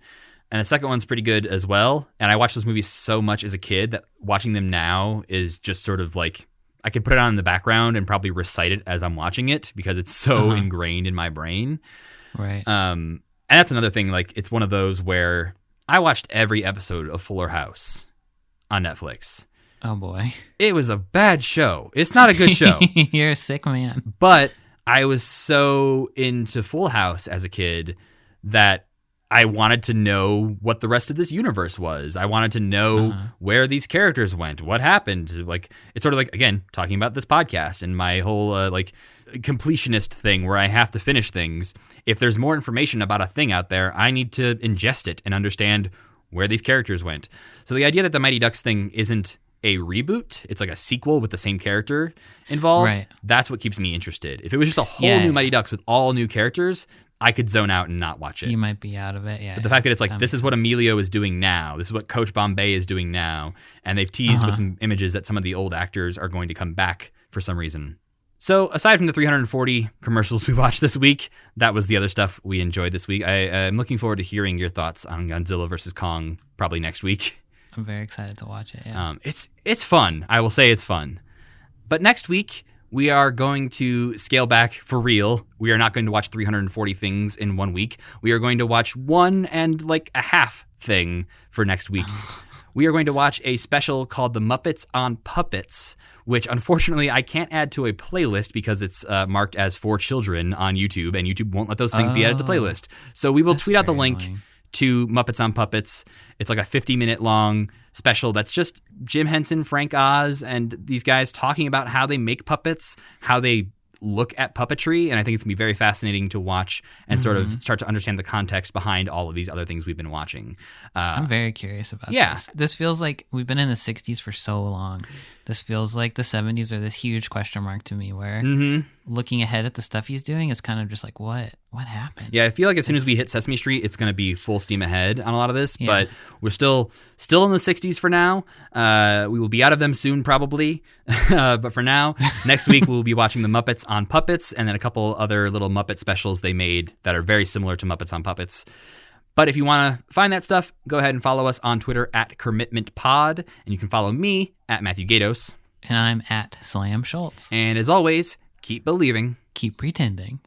and the second one's pretty good as well, and I watched those movies so much as a kid that watching them now is just sort of like... I could put it on in the background and probably recite it as I'm watching it because it's so ingrained in my brain. Right. And that's another thing. Like, it's one of those where I watched every episode of Fuller House on Netflix. Oh, boy. It was a bad show. It's not a good show. You're a sick man. But I was so into Full House as a kid that I wanted to know what the rest of this universe was. I wanted to know where these characters went, what happened. Like, it's sort of like, again, talking about this podcast and my whole like completionist thing where I have to finish things. If there's more information about a thing out there, I need to ingest it and understand where these characters went. So the idea that the Mighty Ducks thing isn't a reboot, it's like a sequel with the same character involved, that's what keeps me interested. If it was just a whole new Mighty Ducks with all new characters, I could zone out and not watch it. You might be out of it, yeah. But the fact that it's like, this is what Emilio is doing now. This is what Coach Bombay is doing now. And they've teased with some images that some of the old actors are going to come back for some reason. So aside from the 340 commercials we watched this week, that was the other stuff we enjoyed this week. I'm looking forward to hearing your thoughts on Godzilla vs. Kong probably next week. I'm very excited to watch it, yeah. It's fun. I will say it's fun. But next week, we are going to scale back for real. We are not going to watch 340 things in 1 week. We are going to watch one and like a half thing for next week. We are going to watch a special called The Muppets on Puppets, which unfortunately I can't add to a playlist because it's marked as for children on YouTube, and YouTube won't let those things be added to the playlist. So we will tweet out the link to Muppets on Puppets. It's like a 50-minute long special that's just Jim Henson, Frank Oz, and these guys talking about how they make puppets, how they look at puppetry, and I think it's going to be very fascinating to watch and sort of start to understand the context behind all of these other things we've been watching. I'm very curious about this. This feels like we've been in the 60s for so long. This feels like the 70s are this huge question mark to me where looking ahead at the stuff he's doing is kind of just like, what happened? Yeah, I feel like as soon as we hit Sesame Street, it's going to be full steam ahead on a lot of this, but we're still in the 60s for now. We will be out of them soon, probably. But for now, next week we'll be watching The Muppets on Puppets and then a couple other little Muppet specials they made that are very similar to Muppets on Puppets. But if you want to find that stuff, go ahead and follow us on Twitter at KermitmentPod, and you can follow me at Matthew Gatos. And I'm at Slam Schultz. And as always, keep believing. Keep pretending.